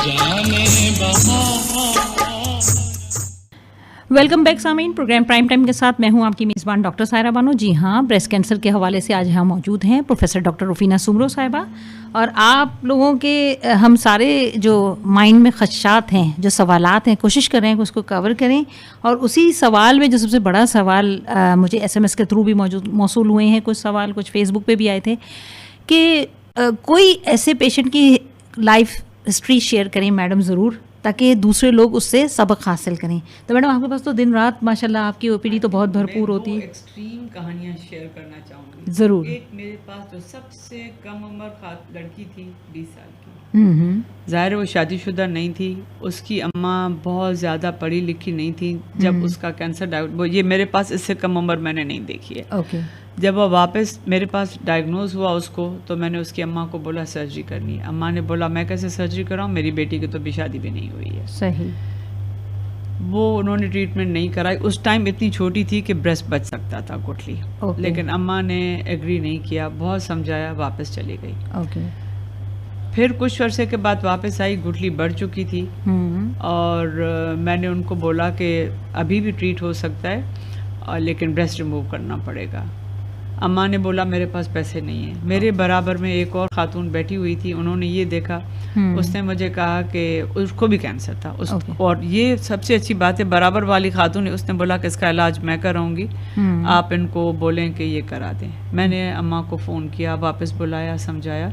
जाने बहार welcome back Sameen, programme prime time के साथ मैं हूं आपकी मेज़बान डॉक्टर सायरा बानो। जी हाँ, ब्रेस्ट कैंसर के हवाले से आज यहाँ मौजूद हैं प्रोफेसर डॉक्टर रुफीना सुमरो साहिबा। और आप लोगों के हम सारे जो माइंड में खदशात हैं, जो सवालात हैं, कोशिश कर रहे हैं कि उसको कवर करें। और उसी सवाल में जो सबसे बड़ा सवाल मुझे SMS के थ्रू भी मौसूल हुए हैं, कुछ सवाल कुछ फेसबुक पे भी आए थे कि कोई ऐसे पेशेंट की लाइफ हिस्ट्री शेयर करें मैडम ज़रूर, ताकि दूसरे लोग उससे सबक हासिल करें। तो मैडम आपके पास तो दिन रात माशाल्लाह आपकी OPD तो बहुत भरपूर होती है। एक्सट्रीम कहानियां शेयर करना चाहूँगी ज़रूर। एक मेरे पास जो सबसे कम उम्र लड़की थी 20 साल की, ज़ाहिर है वो शादीशुदा नहीं थी, उसकी अम्मा बहुत ज़्यादा पढ़ी लिखी नहीं थी जब उसका कैंसर ये मेरे पास इससे कम उम्र मैंने नहीं देखी है। ओके। जब वो वापस मेरे पास डायग्नोज हुआ उसको, तो मैंने उसकी अम्मा को बोला सर्जरी करनी है। अम्मा ने बोला मैं कैसे सर्जरी कराऊँ, मेरी बेटी की तो भी शादी भी नहीं हुई है। सही। वो उन्होंने ट्रीटमेंट नहीं कराई। उस टाइम इतनी छोटी थी कि ब्रेस्ट बच सकता था गुठली, लेकिन अम्मा ने एग्री नहीं किया, बहुत समझाया, वापस चली गई। ओके। फिर कुछ अरसे के बाद वापस आई, गुठली बढ़ चुकी थी और मैंने उनको बोला कि अभी भी ट्रीट हो सकता है लेकिन ब्रेस्ट रिमूव करना पड़ेगा। अम्मा ने बोला मेरे पास पैसे नहीं है। मेरे बराबर में एक और खातून बैठी हुई थी, उन्होंने ये देखा, उसने मुझे कहा कि उसको भी कैंसर था और ये सबसे अच्छी बात है, बराबर वाली खातून ने उसने बोला कि इसका इलाज मैं कराऊंगी, आप इनको बोलें कि ये करा दें। मैंने अम्मा को फ़ोन किया, वापस बुलाया, समझाया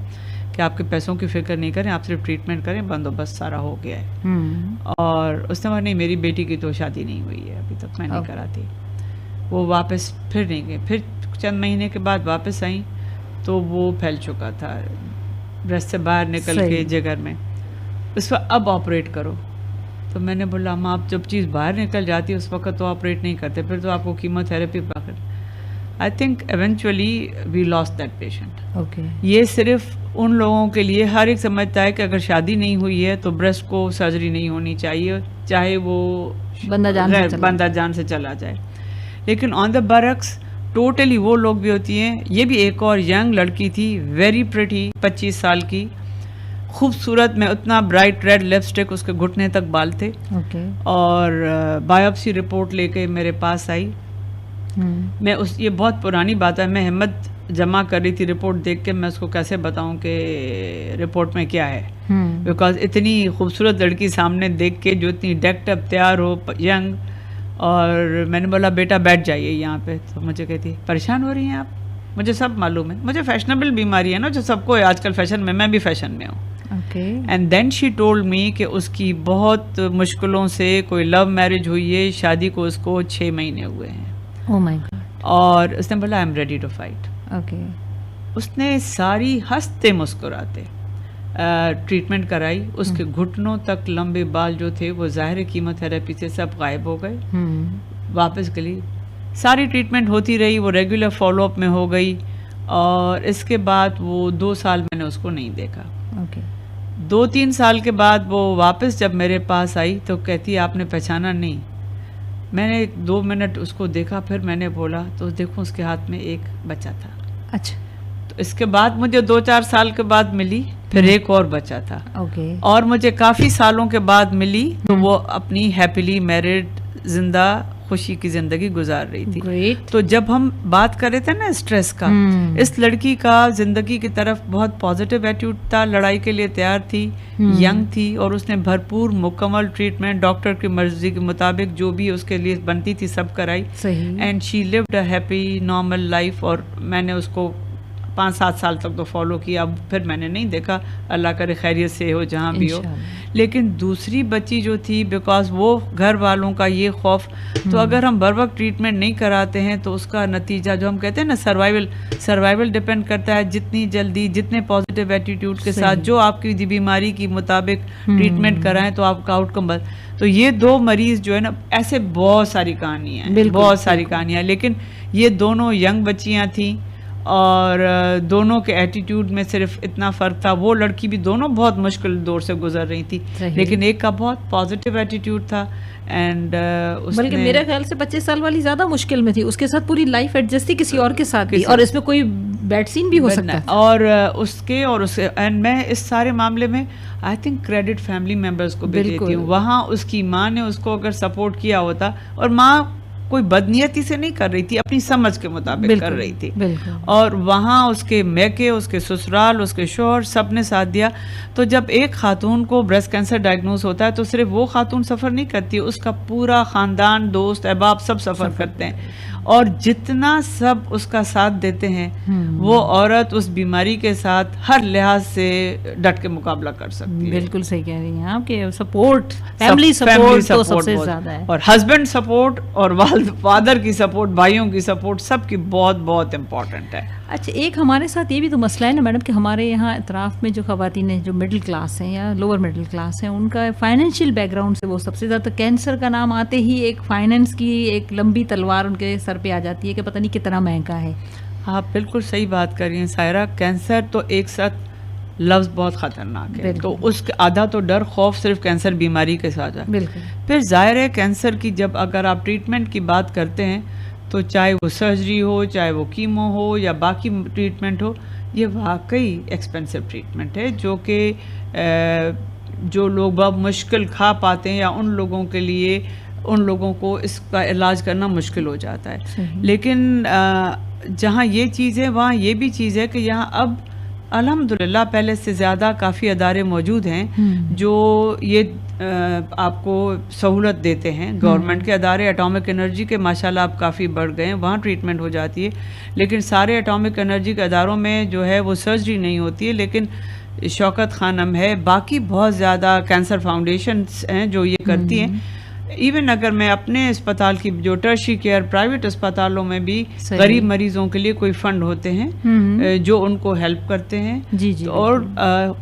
कि आपके पैसों की फ़िक्र नहीं करें, आप सिर्फ ट्रीटमेंट करें, बंदोबस्त सारा हो गया है। और उसने कहा नहीं मेरी बेटी की तो शादी नहीं हुई है, अभी तक मैं नहीं कराती। वो वापस फिर नहीं गए। फिर चंद महीने के बाद वापस आई तो वो फैल चुका था, ब्रेस्ट से बाहर निकल के जिगर में। उस वक्त अब ऑपरेट करो, तो मैंने बोला अम्मा आप जब चीज़ बाहर निकल जाती है उस वक्त तो ऑपरेट नहीं करते, फिर तो आपको कीमोथेरेपी पकड़। I think eventually we lost that patient. Okay. ये सिर्फ उन लोगों के लिए, हर एक समझता है कि अगर शादी नहीं हुई है तो ब्रेस्ट को सर्जरी नहीं होनी चाहिए, चाहे वो बंदा जान से चला जाए। लेकिन ऑन द बरक्स टोटली वो लोग भी होती हैं। ये भी एक और यंग लड़की थी, वेरी प्रिटी, 25 साल की, खूबसूरत में, उतना ब्राइट रेड लिपस्टिक, उसके घुटने तक बाल थे। और बायोप्सी रिपोर्ट लेके मेरे पास आई। मैं ये बहुत पुरानी बात है, मैं हिम्मत जमा कर रही थी रिपोर्ट देख के, मैं उसको कैसे बताऊं कि रिपोर्ट में क्या है, बिकॉज इतनी खूबसूरत लड़की सामने देख के जो इतनी डेक्ड अप तैयार हो, यंग। और मैंने बोला बेटा बैठ जाइए यहाँ पे, तो मुझे कहती परेशान हो रही हैं आप, मुझे सब मालूम है, मुझे फैशनेबल बीमारी है ना जो सबको है आजकल फैशन में, मैं भी फैशन में हूँ। And then she told me कि उसकी बहुत मुश्किलों से कोई लव मैरिज हुई है, शादी को उसको 6 महीने हुए हैं। Oh my god. और उसने बोला I am ready to fight. Okay. उसने सारी हंसते मुस्कुराते ट्रीटमेंट कराई। उसके घुटनों तक लंबे बाल जो थे वो ज़ाहिर कीमोथेरेपी से सब गायब हो गए। वापस गली, सारी ट्रीटमेंट होती रही, वो रेगुलर फॉलोअप में हो गई। और इसके बाद वो 2 साल मैंने उसको नहीं देखा। ओके। 2-3 साल के बाद वो वापस जब मेरे पास आई तो कहती आपने पहचाना नहीं। मैंने 2 मिनट उसको देखा, फिर मैंने बोला तो देखो उसके हाथ में एक बच्चा था। अच्छा। तो इसके बाद मुझे 2-4 साल के बाद मिली, फिर एक और बच्चा था। ओके। और मुझे काफ़ी सालों के बाद मिली तो वो अपनी हैप्पीली मैरिड, जिंदा खुशी की ज़िंदगी गुजार रही थी। Great. तो जब हम बात कर रहे थे ना स्ट्रेस का, इस लड़की का ज़िंदगी की तरफ बहुत पॉजिटिव एटीट्यूड था, लड़ाई के लिए तैयार थी, यंग थी, और उसने भरपूर मुकम्मल ट्रीटमेंट डॉक्टर की मर्जी के मुताबिक जो भी उसके लिए बनती थी सब कराई। And she lived a happy normal life. और मैंने उसको 5-7 साल तक तो फॉलो किया, अब फिर मैंने नहीं देखा, अल्लाह करे खैरियत से हो जहाँ भी हो। लेकिन दूसरी बच्ची जो थी, बिकॉज वो घर वालों का ये खौफ, तो अगर हम बर वक्त ट्रीटमेंट नहीं कराते हैं तो उसका नतीजा जो हम कहते हैं ना सर्वाइवल डिपेंड करता है। जितनी जल्दी, जितने पॉजिटिव एटीट्यूड के साथ जो आपकी बीमारी की मुताबिक ट्रीटमेंट कराएं तो आपका आउटकम बस। तो ये 2 मरीज जो है ना, ऐसे बहुत सारी कहानियाँ हैं, बहुत सारी कहानियाँ। लेकिन ये दोनों यंग बच्चियाँ थी और दोनों के एटीट्यूड में सिर्फ इतना फ़र्क था। वो लड़की भी दोनों बहुत मुश्किल दौर से गुजर रही थी, लेकिन एक का बहुत पॉजिटिव एटीट्यूड था एंड बल्कि मेरे ख्याल से 25 साल वाली ज़्यादा मुश्किल में थी, उसके साथ पूरी लाइफ एडजस्ट थी किसी और के साथ भी, और इसमें कोई बैड सीन भी हो सकता है। और उसके एंड मैं इस सारे मामले में I think credit family members को भी देती हूँ। वहाँ उसकी माँ ने उसको अगर सपोर्ट किया होता, और माँ कोई बदनीयती से नहीं कर रही थी, अपनी समझ के मुताबिक कर रही थी, और वहाँ उसके मैके, उसके ससुराल, उसके शोहर सब ने साथ दिया। तो जब एक खातून को ब्रेस्ट कैंसर डायग्नोज होता है तो सिर्फ वो खातून सफ़र नहीं करती, उसका पूरा ख़ानदान, दोस्त अहबाब सब सफ़र करते हैं, और जितना सब उसका साथ देते हैं वो औरत उस बीमारी के साथ हर लिहाज से डट के मुकाबला कर सकती है। बिल्कुल सही कह रही हैं आप कि सपोर्ट, फैमिली सपोर्ट तो सबसे ज़्यादा है, और हस्बैंड सपोर्ट और फादर की सपोर्ट, भाइयों की सपोर्ट सबकी बहुत बहुत इम्पोर्टेंट है। अच्छा, एक हमारे साथ ये भी तो मसला है ना मैडम कि हमारे यहाँ इतराफ़ में जो ख़वातीन हैं, जो मिडिल क्लास हैं या लोअर मिडिल क्लास हैं, उनका फाइनेंशियल बैकग्राउंड से वो सबसे ज़्यादा, कैंसर का नाम आते ही एक फाइनेंस की एक लंबी तलवार उनके सर पे आ जाती है कि पता नहीं कितना महंगा है। आप बिल्कुल सही बात कर रही हैं सायरा। कैंसर तो एक साथ लफ्ज़ बहुत ख़तरनाक है, तो उसके आधा तो डर खौफ सिर्फ कैंसर बीमारी के साथ है। फिर जाहिर है कैंसर की जब अगर आप ट्रीटमेंट की बात करते हैं तो चाहे वो सर्जरी हो, चाहे वो कीमो हो या बाकी ट्रीटमेंट हो, ये वाकई एक्सपेंसिव ट्रीटमेंट है जो कि जो लोग बहुत मुश्किल खा पाते हैं या उन लोगों के लिए, उन लोगों को इसका इलाज करना मुश्किल हो जाता है। लेकिन जहाँ ये चीज़ है वहाँ ये भी चीज़ है कि यहाँ अब अल्हम्दुलिल्लाह पहले से ज़्यादा काफ़ी अदारे मौजूद हैं जो ये आपको सहूलत देते हैं। गवर्नमेंट के अदारे, एटॉमिक एनर्जी के माशाल्लाह अब काफ़ी बढ़ गए हैं, वहाँ ट्रीटमेंट हो जाती है। लेकिन सारे एटॉमिक एनर्जी के अदारों में जो है वो सर्जरी नहीं होती है, लेकिन शौकत खानम है, बाकी बहुत ज़्यादा कैंसर फाउंडेशंस हैं जो ये करती हैं। इवन अगर मैं अपने अस्पताल की जो टर्शी केयर प्राइवेट अस्पतालों में भी गरीब मरीजों के लिए कोई फंड होते हैं जो उनको हेल्प करते हैं। जी जी। और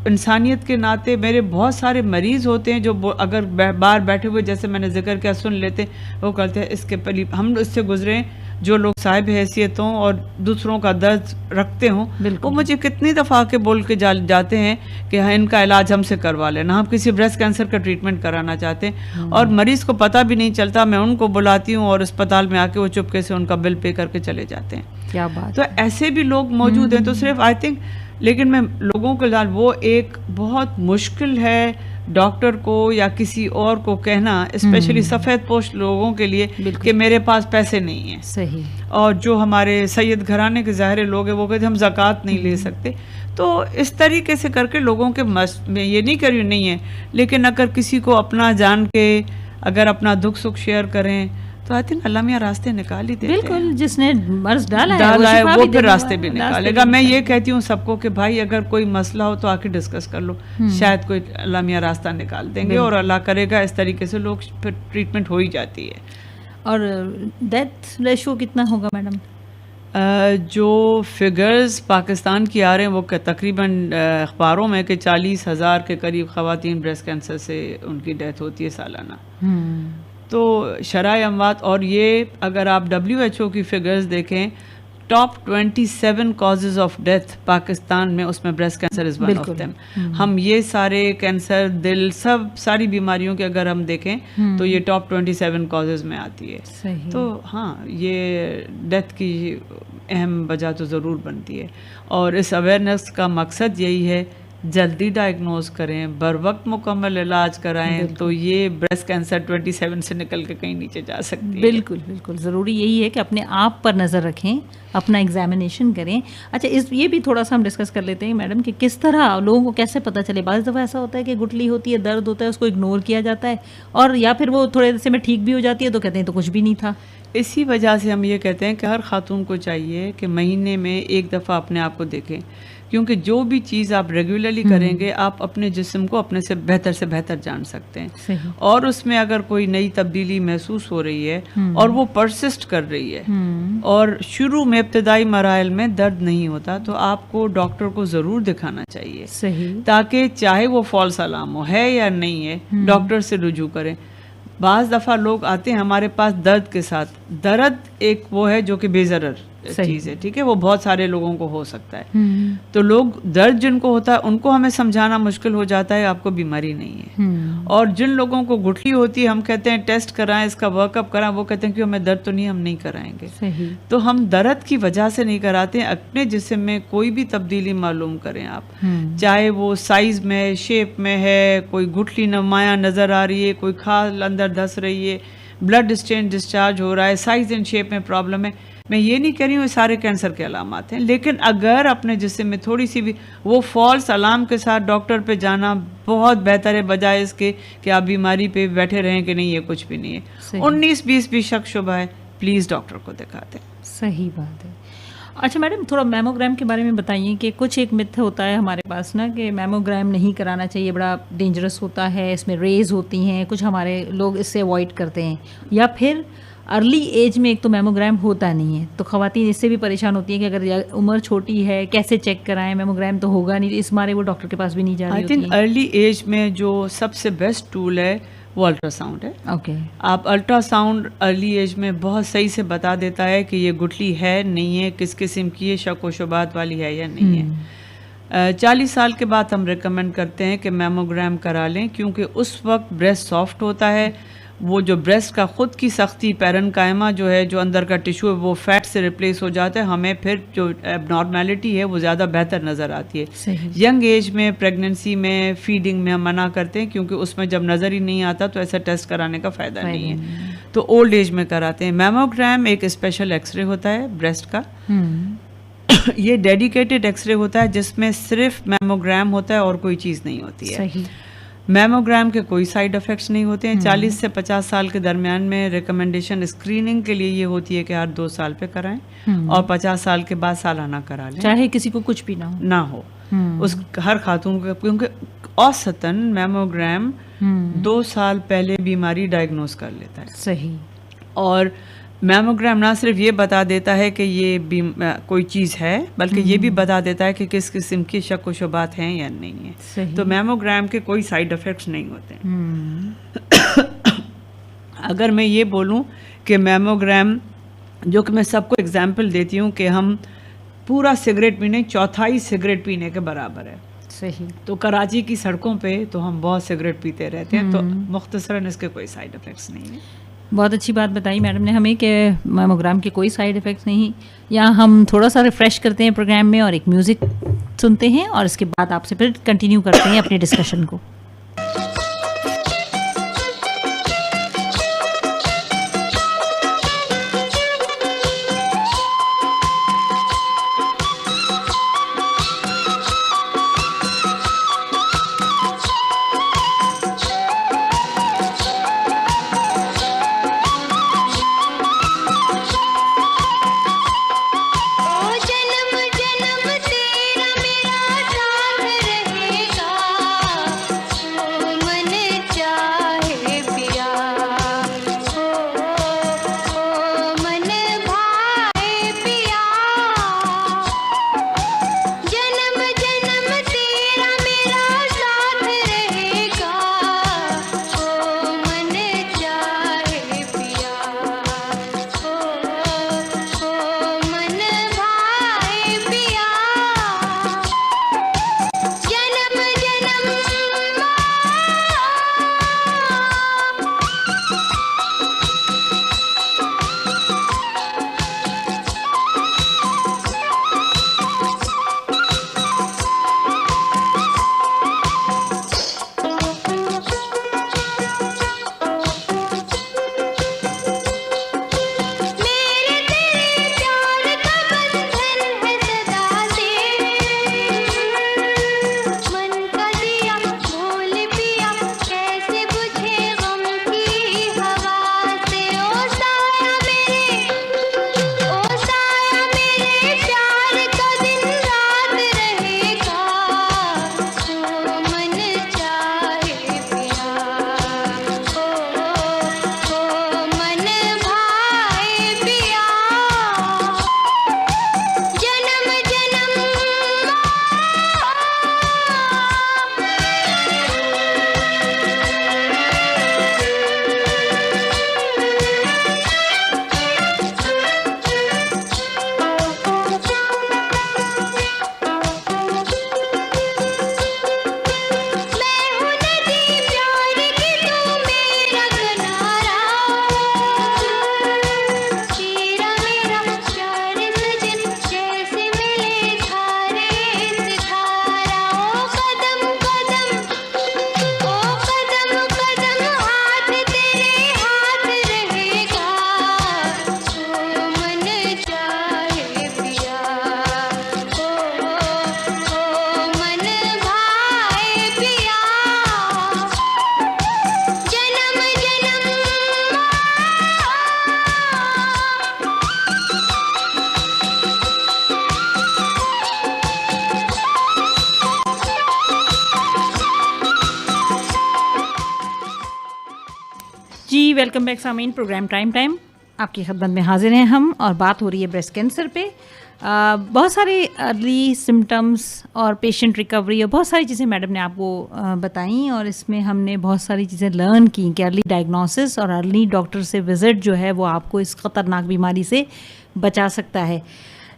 इंसानियत के नाते मेरे बहुत सारे मरीज होते हैं जो अगर बाहर बैठे हुए, जैसे मैंने जिक्र किया, सुन लेते, वो कहते हैं इसके पहले हम इससे गुजरे, जो लोग साहिब हैसियत हों और दूसरों का दर्द रखते हों, वो मुझे कितनी दफ़ा आके बोल के जाते हैं कि हाँ इनका इलाज हमसे करवा लेना, हम किसी ब्रेस्ट कैंसर का ट्रीटमेंट कराना चाहते हैं, और मरीज़ को पता भी नहीं चलता। मैं उनको बुलाती हूँ और अस्पताल में आके वो चुपके से उनका बिल पे करके चले जाते हैं। क्या बात। तो ऐसे भी लोग मौजूद हैं। तो सिर्फ आई थिंक, लेकिन मैं लोगों के साथ वो एक बहुत मुश्किल है डॉक्टर को या किसी और को कहना, स्पेशली सफ़ेद पोश लोगों के लिए, कि मेरे पास पैसे नहीं हैं। सही। और जो हमारे सैयद घराने के ज़ाहिर लोग हैं वो कहते हम ज़कात नहीं ले सकते। तो इस तरीके से करके लोगों के में ये नहीं करी नहीं है, लेकिन अगर किसी को अपना जान के अगर अपना दुख सुख शेयर करें तो आई थिंक अल्लाह मियां रास्ते निकाल ही देते हैं। बिल्कुल, जिसने मर्ज डाला है वो फिर रास्ते भी निकालेगा। मैं ये कहती हूँ सबको कि भाई अगर कोई मसला हो तो आके डिस्कस कर लो, शायद कोई अल्लाह मियां रास्ता निकाल देंगे, और अल्लाह करेगा इस तरीके से लोग फिर ट्रीटमेंट हो ही जाती है। और डेथ रेशो कितना होगा मैडम? जो फिगर्स पाकिस्तान की आ रहे हैं वो तकरीबन अखबारों में कि 40,000 के करीब ख़वातीन ब्रेस्ट कैंसर से उनकी डेथ होती है सालाना। तो शराय अमवात, और ये अगर आप WHO की फिगर्स देखें, top 27 causes of death Pakistan में, उसमें breast cancer is one of them. हम ये सारे कैंसर, दिल, सब सारी बीमारियों के अगर हम देखें तो ये टॉप 27 कॉजेज़ में आती है। सही। तो हाँ, ये डेथ की अहम वजह तो ज़रूर बनती है, और इस अवेयरनेस का मकसद यही है जल्दी डायग्नोज करें, बर वक्त मुकम्मल इलाज कराएं, तो ये ब्रेस्ट कैंसर 27 से निकल के कहीं नीचे जा सकती है। बिल्कुल बिल्कुल, ज़रूरी यही है कि अपने आप पर नज़र रखें, अपना एग्जामिनेशन करें। अच्छा, ये भी थोड़ा सा हम डिस्कस कर लेते हैं मैडम कि किस तरह लोगों को कैसे पता चले। बाज़ दफ़ा ऐसा होता है कि गुठली होती है, दर्द होता है, उसको इग्नोर किया जाता है, और या फिर वो थोड़े से में ठीक भी हो जाती है तो कहते हैं तो कुछ भी नहीं था। इसी वजह से हम ये कहते हैं कि हर खातून को चाहिए कि महीने में एक दफ़ा अपने आप को देखें, क्योंकि जो भी चीज़ आप रेगुलरली करेंगे आप अपने जिस्म को अपने से बेहतर जान सकते हैं। सही। और उसमें अगर कोई नई तब्दीली महसूस हो रही है और वो परसिस्ट कर रही है और शुरू में इब्तदाई मराइल में दर्द नहीं होता, तो आपको डॉक्टर को ज़रूर दिखाना चाहिए। सही। ताकि चाहे वो फॉल्स अलार्म है या नहीं है, डॉक्टर से रुजू करें। बाज़ दफ़ा लोग आते हैं हमारे पास दर्द के साथ, दर्द एक वो है जो कि बेज़रर सही। चीज़ है, ठीक है, वो बहुत सारे लोगों को हो सकता है। तो लोग दर्द जिनको होता है उनको हमें समझाना मुश्किल हो जाता है आपको बीमारी नहीं है। और जिन लोगों को गुठली होती है हम कहते हैं टेस्ट कराएं, इसका वर्कअप कराएं, वो कहते हैं कि हमें दर्द तो नहीं, हम नहीं कराएंगे। सही। तो हम दर्द की वजह से नहीं कराते हैं, अपने जिस्म में कोई भी तब्दीली मालूम करें आप, चाहे वो साइज में, शेप में है, कोई गुठली नुमाया नज़र आ रही है, कोई खाल अंदर धस रही है, ब्लड स्टेन डिस्चार्ज हो रहा है, साइज एंड शेप में प्रॉब्लम है, मैं ये नहीं कह रही हूँ ये सारे कैंसर के अलामात हैं, लेकिन अगर अपने जिस्म में थोड़ी सी भी वो फॉल्स अलार्म के साथ डॉक्टर पे जाना बहुत बेहतर है, बजाय इसके कि आप बीमारी पे बैठे रहें कि नहीं ये कुछ भी नहीं है। 19-20 भी शक शुबा है, प्लीज़ डॉक्टर को दिखाते हैं। सही बात है। अच्छा मैडम, थोड़ा मैमोग्राम के बारे में बताइए कि कुछ एक मिथ होता है हमारे पास ना कि मैमोग्राम नहीं कराना चाहिए, बड़ा डेंजरस होता है, इसमें रेज होती हैं, कुछ हमारे लोग इससे अवॉइड करते हैं, या फिर अर्ली एज में एक तो मैमोग्राम होता नहीं है तो ख़वातीन इससे भी परेशान होती हैं कि अगर उम्र छोटी है कैसे चेक कराएं, मैमोग्राम तो होगा नहीं, इस मारे वो डॉक्टर के पास भी नहीं जा रही होती हैं। आई थिंक अर्ली एज में जो सबसे बेस्ट टूल है वो अल्ट्रासाउंड है। ओके। आप अल्ट्रासाउंड अर्ली एज में बहुत सही से बता देता है कि ये गुठली है नहीं है, किस किस्म की है, शक व शुबात वाली है या नहीं है। 40 साल के बाद हम रिकमेंड करते हैं कि मैमोग्राम करा लें, क्योंकि उस वक्त ब्रेस्ट सॉफ्ट होता है, वो जो ब्रेस्ट का ख़ुद की सख्ती पैरनकाइमा जो है, जो अंदर का टिश्यू है, वो फैट से रिप्लेस हो जाता है, हमें फिर जो एबनॉर्मेलिटी है वो ज़्यादा बेहतर नज़र आती है। सही। यंग एज में, प्रेगनेंसी में, फीडिंग में हम मना करते हैं, क्योंकि उसमें जब नज़र ही नहीं आता तो ऐसा टेस्ट कराने का फ़ायदा नहीं है, तो ओल्ड एज में कराते हैं। मैमोग्राम एक स्पेशल एक्सरे होता है ब्रेस्ट का, ये डेडिकेटेड एक्सरे होता है जिसमें सिर्फ मैमोग्राम होता है और कोई चीज़ नहीं होती है। सही। मैमोग्राम के कोई साइड इफ़ेक्ट्स नहीं होते हैं। 40 से 50 साल के दरमियान में रिकमेंडेशन स्क्रीनिंग के लिए ये होती है कि हर 2 साल पे कराएं, और 50 साल के बाद सालाना करा लें, चाहे किसी को कुछ भी ना हो। उस हर खातून को, क्योंकि औसतन मैमोग्राम 2 साल पहले बीमारी डायग्नोस कर लेता है। सही। और मैमोग्राम ना सिर्फ ये बता देता है कि ये कोई चीज़ है, बल्कि ये भी बता देता है कि किस किस्म की शक व शुबात हैं या नहीं है। सही। तो मैमोग्राम के कोई साइड इफ़ेक्ट्स नहीं होते हैं। अगर मैं ये बोलूं कि मैमोग्राम, जो कि मैं सबको एग्जांपल देती हूँ कि हम पूरा सिगरेट पीने, चौथाई सिगरेट पीने के बराबर है। सही। तो कराची की सड़कों पे तो हम बहुत सिगरेट पीते रहते हैं, तो मुख्तसरन इसके कोई साइड इफ़ेक्ट्स नहीं है। बहुत अच्छी बात बताई मैडम ने हमें कि मैमोग्राम के कोई साइड इफ़ेक्ट्स नहीं। यहाँ हम थोड़ा सा रिफ़्रेश करते हैं प्रोग्राम में और एक म्यूज़िक सुनते हैं, और इसके बाद आपसे फिर कंटिन्यू करते हैं अपने डिस्कशन को। जन्म जन्म तेरा मेरा साथ रहेगा। जी welcome back Sameen, programme prime time आपकी खिदमत में हाजिर हैं हम और बात हो रही है ब्रेस्ट कैंसर पे। बहुत सारे अर्ली सिम्टम्स और पेशेंट रिकवरी और बहुत सारी चीज़ें मैडम ने आपको बताई और इसमें हमने बहुत सारी चीज़ें लर्न की कि अर्ली डायग्नोसिस और अर्ली डॉक्टर से विज़िट जो है वो आपको इस ख़तरनाक बीमारी से बचा सकता है।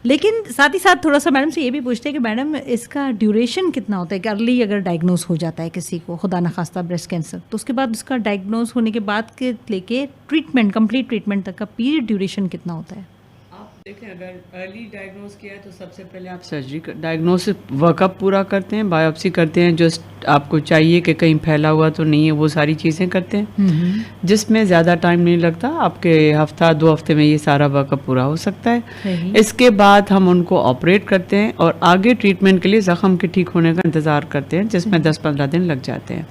लेकिन साथ ही साथ थोड़ा सा मैडम से ये भी पूछते हैं कि मैडम इसका ड्यूरेशन कितना होता है कि अर्ली अगर डायग्नोस हो जाता है किसी को खुदा न खास्ता ब्रेस्ट कैंसर, तो उसके बाद उसका डायग्नोस होने के बाद के लेके ट्रीटमेंट, कंप्लीट ट्रीटमेंट तक का पीरियड ड्यूरेशन कितना होता है? आप देखें, अगर अर्ली डायग्नोस किया है तो सबसे पहले आप सर्जरी डायग्नोसिस वर्कअप पूरा करते हैं, बायोप्सी करते हैं, जो आपको चाहिए कि कहीं फैला हुआ तो नहीं है, वो सारी चीज़ें करते हैं, जिसमें ज़्यादा टाइम नहीं लगता। आपके हफ्ता 2 हफ्ते में ये सारा वर्कअप पूरा हो सकता है। इसके बाद हम उनको ऑपरेट करते हैं और आगे ट्रीटमेंट के लिए ज़ख्म के ठीक होने का इंतज़ार करते हैं, जिसमें 10-15 दिन लग जाते हैं।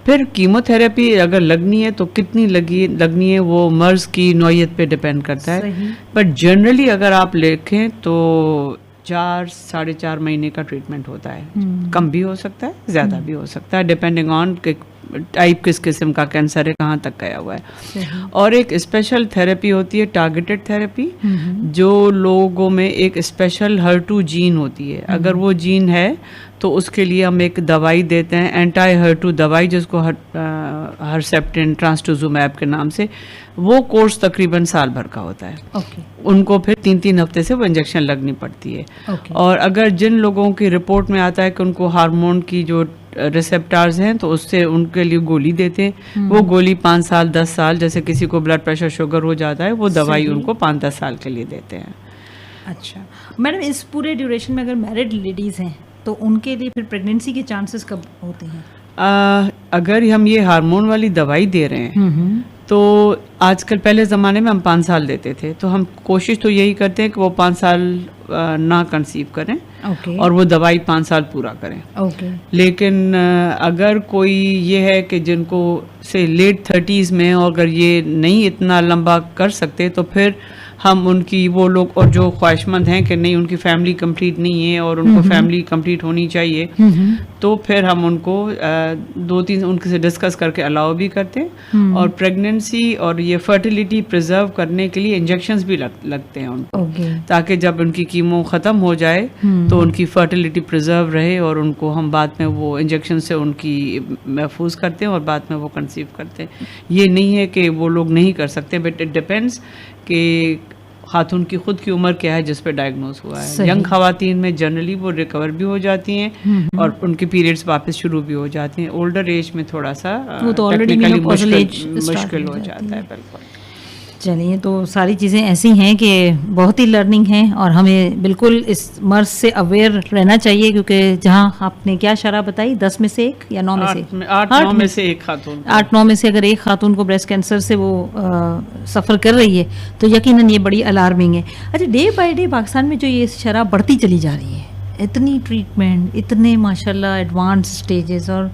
फिर कीमोथेरेपी अगर लगनी है तो कितनी लगनी है वो मर्ज़ की नौयत पे डिपेंड करता है, बट जनरली अगर आप देखें तो 4-4.5 महीने का ट्रीटमेंट होता है। कम भी हो सकता है, ज़्यादा भी हो सकता है, डिपेंडिंग ऑन टाइप किस किस्म का कैंसर है, कहाँ तक गया हुआ है। और एक स्पेशल थेरेपी होती है टारगेटेड थेरेपी, जो लोगों में एक स्पेशल HER2 जीन होती है। अगर वो जीन है तो उसके लिए हम एक दवाई देते हैं, एंटी HER2 दवाई, जिसको हर्सेप्टिन ट्रांसटुजुमैब के नाम से। वो कोर्स तकरीबन साल भर का होता है। उनको फिर 3-3 हफ्ते से वो इंजेक्शन लगनी पड़ती है। और अगर जिन लोगों की रिपोर्ट में आता है कि उनको हार्मोन की जो रिसेप्टार्स हैं तो उससे उनके लिए गोली देते हैं। वो गोली 5 साल 10 साल, जैसे किसी को ब्लड प्रेशर शुगर हो जाता है, वो दवाई उनको 5-10 साल के लिए देते हैं। अच्छा मैडम, इस पूरे ड्यूरेशन में अगर मैरिड लेडीज़ हैं तो उनके लिए फिर प्रेगनेंसी के चांसेस कब होते हैं? अगर हम ये हार्मोन वाली दवाई दे रहे हैं तो आजकल, पहले ज़माने में हम 5 साल देते थे, तो हम कोशिश तो यही करते हैं कि वो 5 साल ना कंसीव करें और वो दवाई 5 साल पूरा करें। लेकिन अगर कोई ये है कि जिनको से लेट 30s में और अगर ये नहीं इतना लंबा कर सकते, तो फिर हम उनकी, वो लोग और जो ख्वाहिशमंद हैं कि नहीं उनकी फैमिली कंप्लीट नहीं है और उनको फैमिली कंप्लीट होनी चाहिए, तो फिर हम उनको 2-3 उनके से डिस्कस करके अलाउ भी करते हैं। और प्रेगनेंसी और ये फर्टिलिटी प्रिजर्व करने के लिए इंजेक्शंस भी लगते हैं उनको, ताकि जब उनकी कीमो ख़त्म हो जाए तो उनकी फर्टिलिटी प्रिजर्व रहे और उनको हम बाद में वो इंजेक्शन से उनकी महफूज करते हैं और बाद में वो कंसीव करते हैं। ये नहीं है कि वो लोग नहीं कर सकते, बट इट डिपेंड्स कि खातून की खुद की उम्र क्या है जिस पे डायग्नोज हुआ है। यंग खवातीन में जनरली वो रिकवर भी हो जाती हैं और उनके पीरियड्स वापस शुरू भी हो जाते हैं। ओल्डर एज में थोड़ा सा टेक्निकली मुश्किल हो जाता है। बिल्कुल। चलिए, तो सारी चीज़ें ऐसी हैं कि बहुत ही लर्निंग है और हमें बिल्कुल इस मर्ज से अवेयर रहना चाहिए, क्योंकि जहाँ आपने क्या शरह बताई, 10 में से 1 या 9 में से 8-9 में से 1 खातून, 8-9 में से अगर एक खातून को ब्रेस्ट कैंसर से वो सफ़र कर रही है तो यकीनन ये बड़ी अलार्मिंग है। अच्छा, डे बाय डे पाकिस्तान में जो ये शरह बढ़ती चली जा रही है, इतनी ट्रीटमेंट, इतने माशाल्लाह एडवांस स्टेजेस और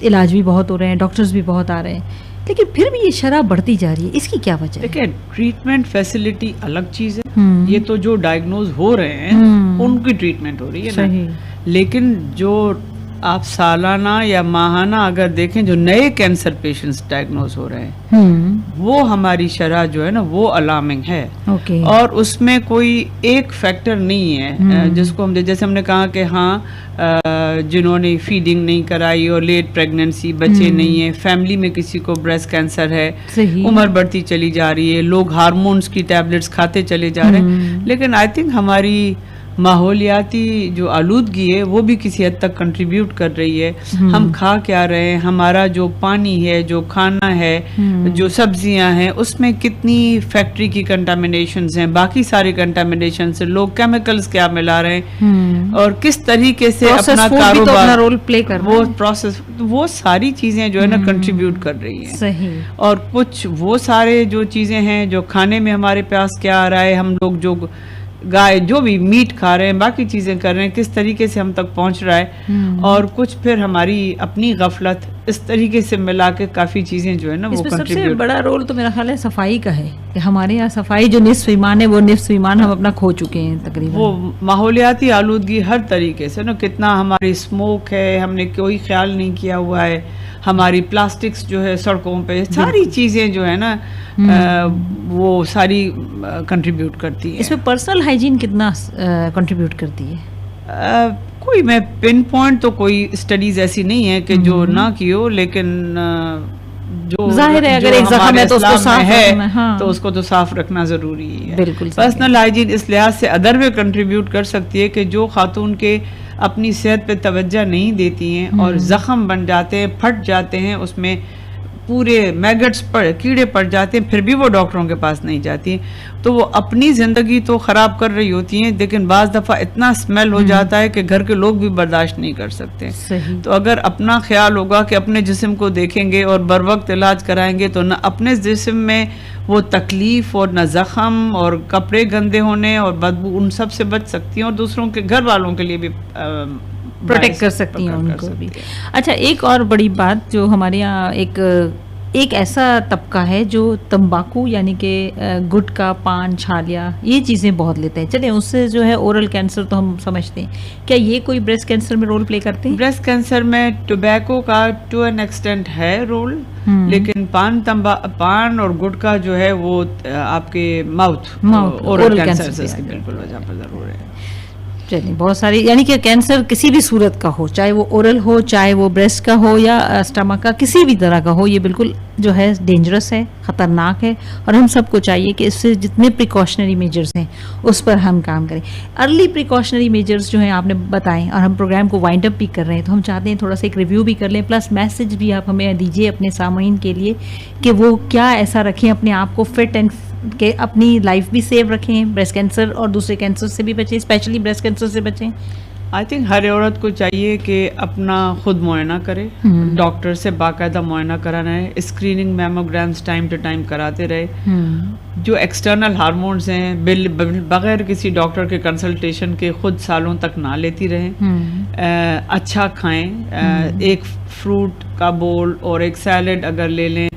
इलाज भी बहुत हो रहे हैं, डॉक्टर्स भी बहुत आ रहे हैं, लेकिन फिर भी ये शरह बढ़ती जा रही है, इसकी क्या वजह है? देखिए, ट्रीटमेंट फैसिलिटी अलग चीज़ है। ये तो जो डायग्नोज हो रहे हैं उनकी ट्रीटमेंट हो रही है ना, लेकिन जो आप सालाना या माहाना अगर देखें जो नए कैंसर पेशेंट्स डायग्नोज हो रहे हैं, वो हमारी शरह जो है ना वो अलार्मिंग है। और उसमें कोई एक फैक्टर नहीं है जिसको हम, जैसे हमने कहा कि हाँ जिन्होंने फीडिंग नहीं कराई और लेट प्रेगनेंसी, बच्चे नहीं है, फैमिली में किसी को ब्रेस्ट कैंसर है, उम्र बढ़ती चली जा रही है, लोग हार्मोन्स की टैबलेट्स खाते चले जा रहे हैं, लेकिन आई थिंक हमारी माहौलियाती जो आलूदगी है वो भी किसी हद तक कंट्रीब्यूट कर रही है। हम खा क्या रहे हैं, हमारा जो पानी है, जो खाना है, जो सब्जियां हैं, उसमें कितनी फैक्ट्री की कंटामिनेशंस हैं, बाकी सारे कंटामिनेशंस हैं, लोग केमिकल्स क्या मिला रहे हैं और किस तरीके से अपना कारोबार, अपना रोल प्ले कर रहे हैं, वो प्रोसेस, वो सारी चीजें जो है ना कंट्रीब्यूट कर रही हैं। सही। और कुछ वो सारे जो चीजें हैं, जो खाने में हमारे पास क्या आ रहा है, हम लोग जो गाय जो भी मीट खा रहे हैं, बाकी चीजें कर रहे हैं, किस तरीके से हम तक पहुंच रहा है, और कुछ फिर हमारी अपनी गफलत, इस तरीके से मिला के काफी चीजें जो है ना वो कंट्रीब्यूट। सबसे बड़ा रोल तो मेरा ख्याल है सफाई का है कि हमारे यहाँ सफाई जो निस्फ ईमान है वो निस्फ ईमान हम अपना खो चुके हैं तकरीबन। वो माहौलियाती आलूदगी हर तरीके से ना, कितना हमारी स्मोक है, हमने कोई ख्याल नहीं किया हुआ है, हमारी प्लास्टिक्स जो है सड़कों पे, सारी चीज़ें जो है ना वो सारी कंट्रीब्यूट करती हैं। इसमें पर्सनल हाइजीन कितना कंट्रीब्यूट करती है? कोई मैं पिन पॉइंट तो कोई स्टडीज ऐसी नहीं है कि जो ना की हो, लेकिन जो जाहिर है अगर एक जख्म है तो उसको साफ रखना, हाँ। तो उसको तो साफ रखना जरूरी है। बिल्कुल पर्सनल हाइजीन इस लिहाज से अदर में कंट्रीब्यूट कर सकती है कि जो खातून के अपनी सेहत पे तवज्जो नहीं देती हैं और जख्म बन जाते हैं, फट जाते हैं, उसमें पूरे मैगट्स कीड़े पड़ जाते हैं, फिर भी वो डॉक्टरों के पास नहीं जाती, तो वो अपनी ज़िंदगी तो ख़राब कर रही होती हैं, लेकिन बाज़ दफ़ा इतना स्मेल हो जाता है कि घर के लोग भी बर्दाश्त नहीं कर सकते। तो अगर अपना ख्याल होगा कि अपने जिस्म को देखेंगे और बर वक्त इलाज कराएंगे, तो न अपने जिस्म में वो तकलीफ़ और न ज़ख़म और कपड़े गंदे होने और बदबू, उन सब से बच सकती हैं और दूसरों के घर वालों के लिए भी प्रोटेक्ट कर सकती हैं उनको भी। अच्छा, एक और बड़ी बात जो हमारे यहाँ एक ऐसा तबका है जो तंबाकू यानी कि गुटखा, पान, छालिया ये चीज़ें बहुत लेते हैं। चलिए उससे जो है ओरल कैंसर तो हम समझते हैं, क्या ये कोई ब्रेस्ट कैंसर में रोल प्ले करते हैं? ब्रेस्ट कैंसर में टोबैको का टू एन एक्सटेंट है रोल, लेकिन पान और गुटखा जो है वो आपके माउथ ओरल कैंसर से बिल्कुल वजह पर जरूर है। चलिए, बहुत सारी यानी कि कैंसर किसी भी सूरत का हो, चाहे वो ओरल हो, चाहे वो ब्रेस्ट का हो या स्टमक का, किसी भी तरह का हो, ये बिल्कुल जो है डेंजरस है, ख़तरनाक है और हम सबको चाहिए कि इससे जितने प्रिकॉशनरी मेजर्स हैं उस पर हम काम करें। अर्ली प्रिकॉशनरी मेजर्स जो हैं आपने बताएं और हम प्रोग्राम को वाइंड अप भी कर रहे हैं, तो हम चाहते हैं थोड़ा सा एक रिव्यू भी कर लें, प्लस मैसेज भी आप हमें दीजिए अपने सामाइन के लिए कि वो क्या ऐसा रखें अपने आप को फिट एंड के अपनी लाइफ भी सेव रखें, ब्रेस्ट कैंसर और दूसरे कैंसर से भी बचें, स्पेशली ब्रेस्ट कैंसर से बचें। आई थिंक हर औरत को चाहिए कि अपना खुद मुआयना करे, डॉक्टर से बाकायदा मुआयना कराना है, स्क्रीनिंग मैमोग्राम्स टाइम टू टाइम कराते रहे। जो एक्सटर्नल हार्मोन्स हैं बगैर किसी डॉक्टर के कंसल्टेशन के खुद सालों तक ना लेती रहें। अच्छा खाएं, एक फ्रूट का बोल और एक सैलेड अगर ले लें,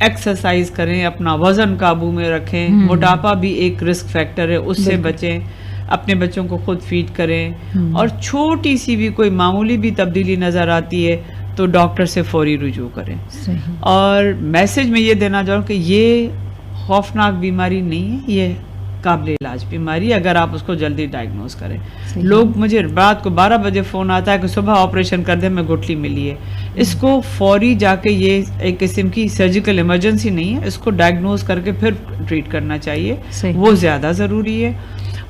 एक्सरसाइज करें, अपना वजन काबू में रखें, मोटापा भी एक रिस्क फैक्टर है, उससे बचें, अपने बच्चों को खुद फीड करें और छोटी सी भी कोई मामूली भी तब्दीली नज़र आती है तो डॉक्टर से फौरी रुजू करें। और मैसेज में ये देना चाहूँ कि ये खौफनाक बीमारी नहीं है, ये काबिल इलाज बीमारी, अगर आप उसको जल्दी डायग्नोज करें। लोग मुझे रात को 12 बजे फ़ोन आता है कि सुबह ऑपरेशन कर दे, मैं गुठली मिली है। इसको फौरी जाके, ये एक किस्म की सर्जिकल इमरजेंसी नहीं है, इसको डायग्नोज करके फिर ट्रीट करना चाहिए, वो ज़्यादा ज़रूरी है।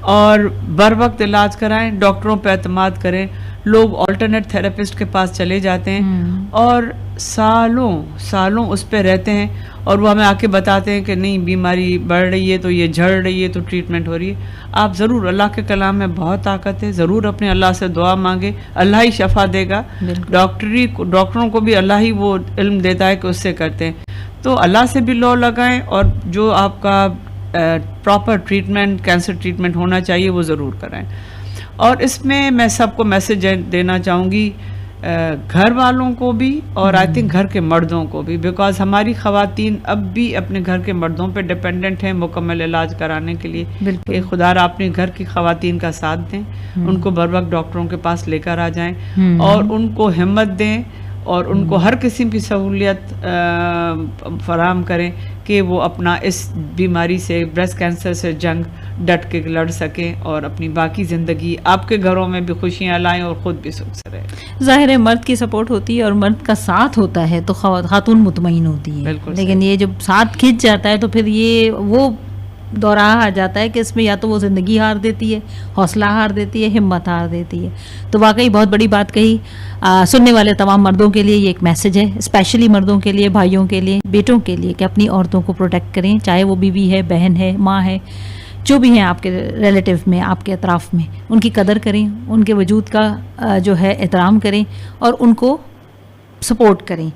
और बर वक्त इलाज कराएं, डॉक्टरों पर एतमाद करें। लोग ऑल्टरनेट थेरेपिस्ट के पास चले जाते हैं और सालों उस पर रहते हैं और वो हमें आके बताते हैं कि नहीं बीमारी बढ़ रही है तो ये झड़ रही है तो ट्रीटमेंट हो रही है। आप ज़रूर, अल्लाह के कलाम में बहुत ताकत है, ज़रूर अपने अल्लाह से दुआ मांगे, अल्लाह ही शफा देगा। डॉक्टरों को भी अल्लाह ही वो इल्म देता है कि उससे करते हैं, तो अल्लाह से भी लो लगाएं और जो आपका प्रॉपर ट्रीटमेंट, कैंसर ट्रीटमेंट होना चाहिए वो ज़रूर कराएं। और इसमें मैं सबको मैसेज देना चाहूँगी, घर वालों को भी और आई थिंक घर के मर्दों को भी, बिकॉज हमारी ख़वातीन अब भी अपने घर के मर्दों पे डिपेंडेंट हैं मुकम्मल इलाज कराने के लिए। कि खुदारा अपने घर की ख़वातीन का साथ दें, उनको बर वक्त डॉक्टरों के पास लेकर आ जाएं और उनको हिम्मत दें और उनको हर किस्म की सहूलियत फराहम करें कि वो अपना इस बीमारी से, ब्रेस्ट कैंसर से जंग डट के लड़ सकें और अपनी बाकी ज़िंदगी आपके घरों में भी खुशियाँ लाएं और ख़ुद भी सुख से रहें। ज़ाहिर है मर्द की सपोर्ट होती है और मर्द का साथ होता है तो खातून मुतमईन होती है, लेकिन ये जब साथ खिंच जाता है तो फिर ये वो दौरा आ जाता है कि इसमें या तो वो ज़िंदगी हार देती है, हौसला हार देती है, हिम्मत हार देती है। तो वाकई बहुत बड़ी बात कही। सुनने वाले तमाम मर्दों के लिए ये एक मैसेज है, स्पेशली मर्दों के लिए, भाइयों के लिए, बेटों के लिए, कि अपनी औरतों को प्रोटेक्ट करें, चाहे वो बीवी है, बहन है, माँ है, जो भी हैं आपके रिलेटिव में, आपके अतराफ़ में, उनकी कदर करें, उनके वजूद का जो है एहतराम करें और उनको सपोर्ट करें।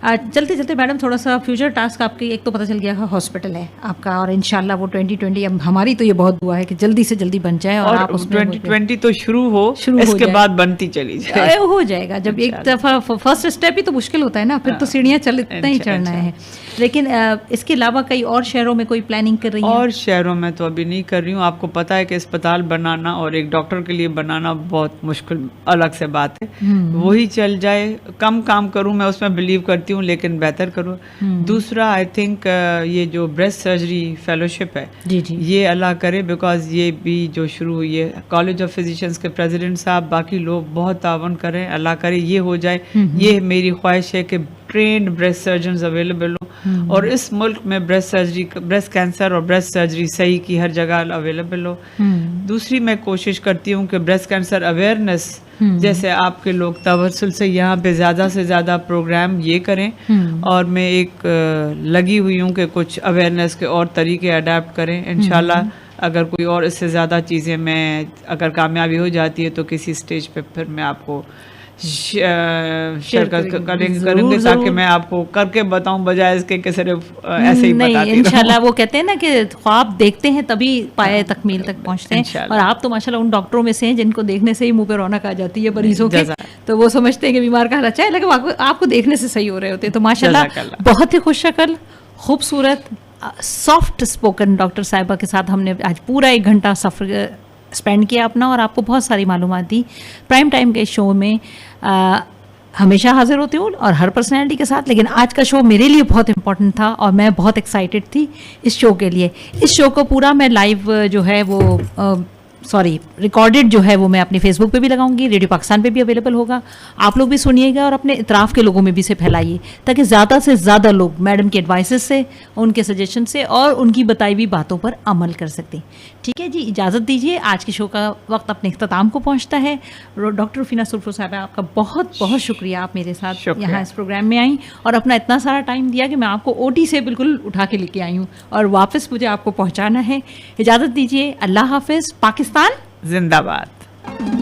चलते चलते मैडम थोड़ा सा फ्यूचर टास्क आपके, एक तो पता चल गया हॉस्पिटल है आपका और इंशाल्लाह वो 2020, अब हमारी तो ये बहुत दुआ है कि जल्दी से जल्दी बन जाए और आप उसमें 2020 तो शुरू हो इसके बाद बनती चली जाए। हो जाएगा, जब एक दफ़ा फर्स्ट स्टेप ही तो मुश्किल होता है ना, फिर तो सीढ़ियाँ इतना ही चढ़ना है। लेकिन इसके अलावा कई और शहरों में कोई प्लानिंग कर रही है? और शहरों में तो अभी नहीं कर रही हूँ। आपको पता है कि अस्पताल बनाना और एक डॉक्टर के लिए बनाना बहुत मुश्किल अलग से बात है। वही चल जाए, कम काम करूँ मैं उसमें बिलीव करती हूँ, लेकिन बेहतर करूँ। दूसरा आई थिंक ये जो ब्रेस्ट सर्जरी फेलोशिप है, जी जी, ये अल्लाह करे, बिकॉज ये भी जो शुरू हुई है, कॉलेज ऑफ फिजिशियंस के प्रेसिडेंट साहब, बाकी लोग बहुत तावन करें, अल्लाह करे ये हो जाए। ये मेरी ख्वाहिश है कि ट्रेंड ब्रेस्ट सर्जन्स अवेलेबल हो और इस मुल्क में ब्रेस्ट सर्जरी, ब्रेस्ट कैंसर और ब्रेस्ट सर्जरी सही की हर जगह अवेलेबल हो। दूसरी मैं कोशिश करती हूँ कि ब्रेस्ट कैंसर अवेयरनेस, जैसे आपके लोग तवस्सुल से यहाँ पे ज़्यादा से ज़्यादा प्रोग्राम ये करें, और मैं एक लगी हुई हूँ कि कुछ अवेयरनेस के और तरीके अडेप्ट करें। इंशाल्लाह अगर कोई और इससे ज़्यादा चीज़ें मैं अगर कामयाबी हो जाती है तो किसी स्टेज पे फिर मैं आपको शिरकत करेंगे ताकि मैं आपको करके बताऊं, बजाय इसके कि सिर्फ ऐसे ही बताती रहूं। इंशाल्लाह वो कहते हैं ना कि ख्वाब देखते हैं तभी पाए तकमील तक पहुंचते हैं, और आप तो माशाल्लाह उन डॉक्टरों में से हैं जिनको देखने से ही मुंह पे रौनक आ जाती है मरीजों के, तो वो समझते हैं कि बीमार का हालत चाहे लेकिन आपको देखने से सही हो रहे होते हैं। तो माशाल्लाह बहुत ही खुश शक्ल, खूबसूरत, सॉफ्ट स्पोकन डॉक्टर साहिबा के साथ हमने आज पूरा 1 घंटा सफ़र स्पेंड किया अपना, और आपको बहुत सारी मालूमात दी। प्राइम टाइम के शो में हमेशा हाजिर होती हूँ और हर पर्सनैलिटी के साथ, लेकिन आज का शो मेरे लिए बहुत इंपॉर्टेंट था और मैं बहुत एक्साइटेड थी इस शो के लिए। इस शो को पूरा मैं लाइव जो है वो रिकॉर्डेड जो है वो मैं अपने फेसबुक पे भी लगाऊंगी, रेडियो पाकिस्तान पे भी अवेलेबल होगा। आप लोग भी सुनिएगा और अपने इतराफ़ के लोगों में भी इसे फैलाइए ताकि ज़्यादा से ज़्यादा लोग मैडम के एडवाइसेस से, उनके सजेशन से और उनकी बताई हुई बातों पर अमल कर सकते हैं। ठीक है जी, इजाज़त दीजिए, आज के शो का वक्त अपने इख्तिताम को पहुँचता है। डॉक्टर रुफीना सुरफो साहबा, आपका बहुत बहुत शुक्रिया, आप मेरे साथ यहाँ इस प्रोग्राम में आई और अपना इतना सारा टाइम दिया कि मैं आपको OT से बिल्कुल उठा के लेके आई हूँ और वापस मुझे आपको पहुँचाना है। इजाज़त दीजिए, अल्लाह हाफिज़, पाकिस्तान जिंदाबाद।